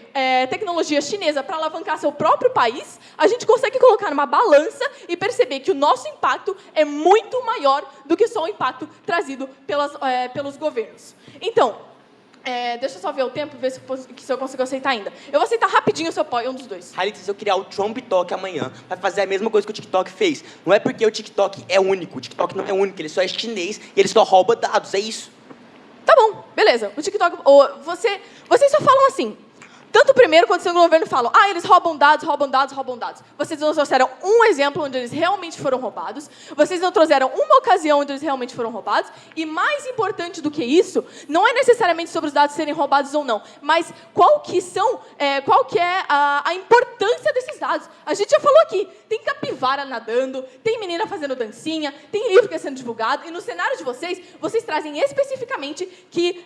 Speaker 7: tecnologia chinesa para alavancar seu próprio país, a gente consegue colocar numa balança e perceber que o nosso impacto é muito maior do que só o impacto trazido pelos governos. Então, deixa eu só ver o tempo, ver se eu consigo aceitar ainda. Eu vou aceitar rapidinho o seu apoio, um dos dois.
Speaker 4: Halitza, se eu criar o Trump Talk amanhã, vai fazer a mesma coisa que o TikTok fez. Não é porque o TikTok é único. O TikTok não é único, ele só é chinês e ele só rouba dados, é isso.
Speaker 7: Tá bom, beleza. O TikTok... Vocês só falam assim. Tanto o primeiro quanto o segundo governo falam, eles roubam dados, roubam dados, roubam dados. Vocês não trouxeram um exemplo onde eles realmente foram roubados. Vocês não trouxeram uma ocasião onde eles realmente foram roubados. E mais importante do que isso, não é necessariamente sobre os dados serem roubados ou não, mas qual que é a importância desses dados. A gente já falou aqui, tem capivara nadando, tem menina fazendo dancinha, tem livro que está sendo divulgado, e no cenário de vocês trazem especificamente que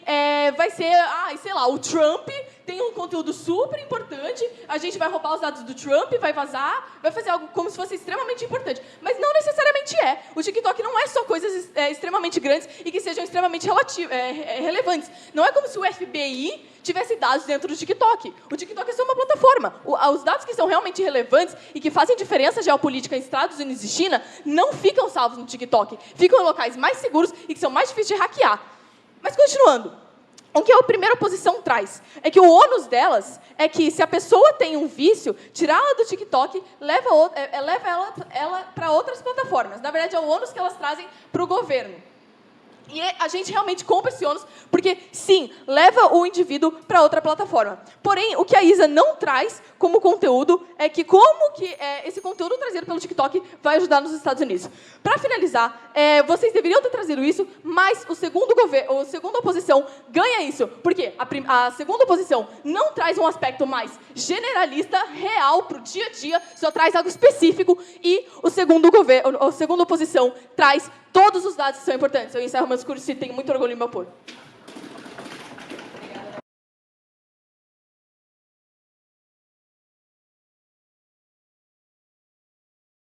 Speaker 7: vai ser, sei lá, o Trump tem um conteúdo super importante, a gente vai roubar os dados do Trump, vai vazar, vai fazer algo como se fosse extremamente importante. Mas não necessariamente é. O TikTok não é só coisas extremamente grandes e que sejam extremamente relevantes. Não é como se o FBI tivesse dados dentro do TikTok. O TikTok é só uma plataforma. Os dados que são realmente relevantes e que fazem diferença geopolítica em Estados Unidos e China não ficam salvos no TikTok. Ficam em locais mais seguros e que são mais difíceis de hackear. Mas, continuando. O que a primeira oposição traz é que o ônus delas é que, se a pessoa tem um vício, tirá-la do TikTok leva ela para outras plataformas. Na verdade, é o ônus que elas trazem para o governo. E a gente realmente compra esse ônus, porque, sim, leva o indivíduo para outra plataforma. Porém, o que a Isa não traz como conteúdo é que como que esse conteúdo trazido pelo TikTok vai ajudar nos Estados Unidos. Para finalizar, vocês deveriam ter trazido isso, mas a segunda oposição ganha isso. Porque a segunda oposição não traz um aspecto mais generalista, real, para o dia a dia, só traz algo específico, e a segunda oposição traz todos os dados que são importantes. Eu encerro meu discurso e tenho muito orgulho em meu apoio.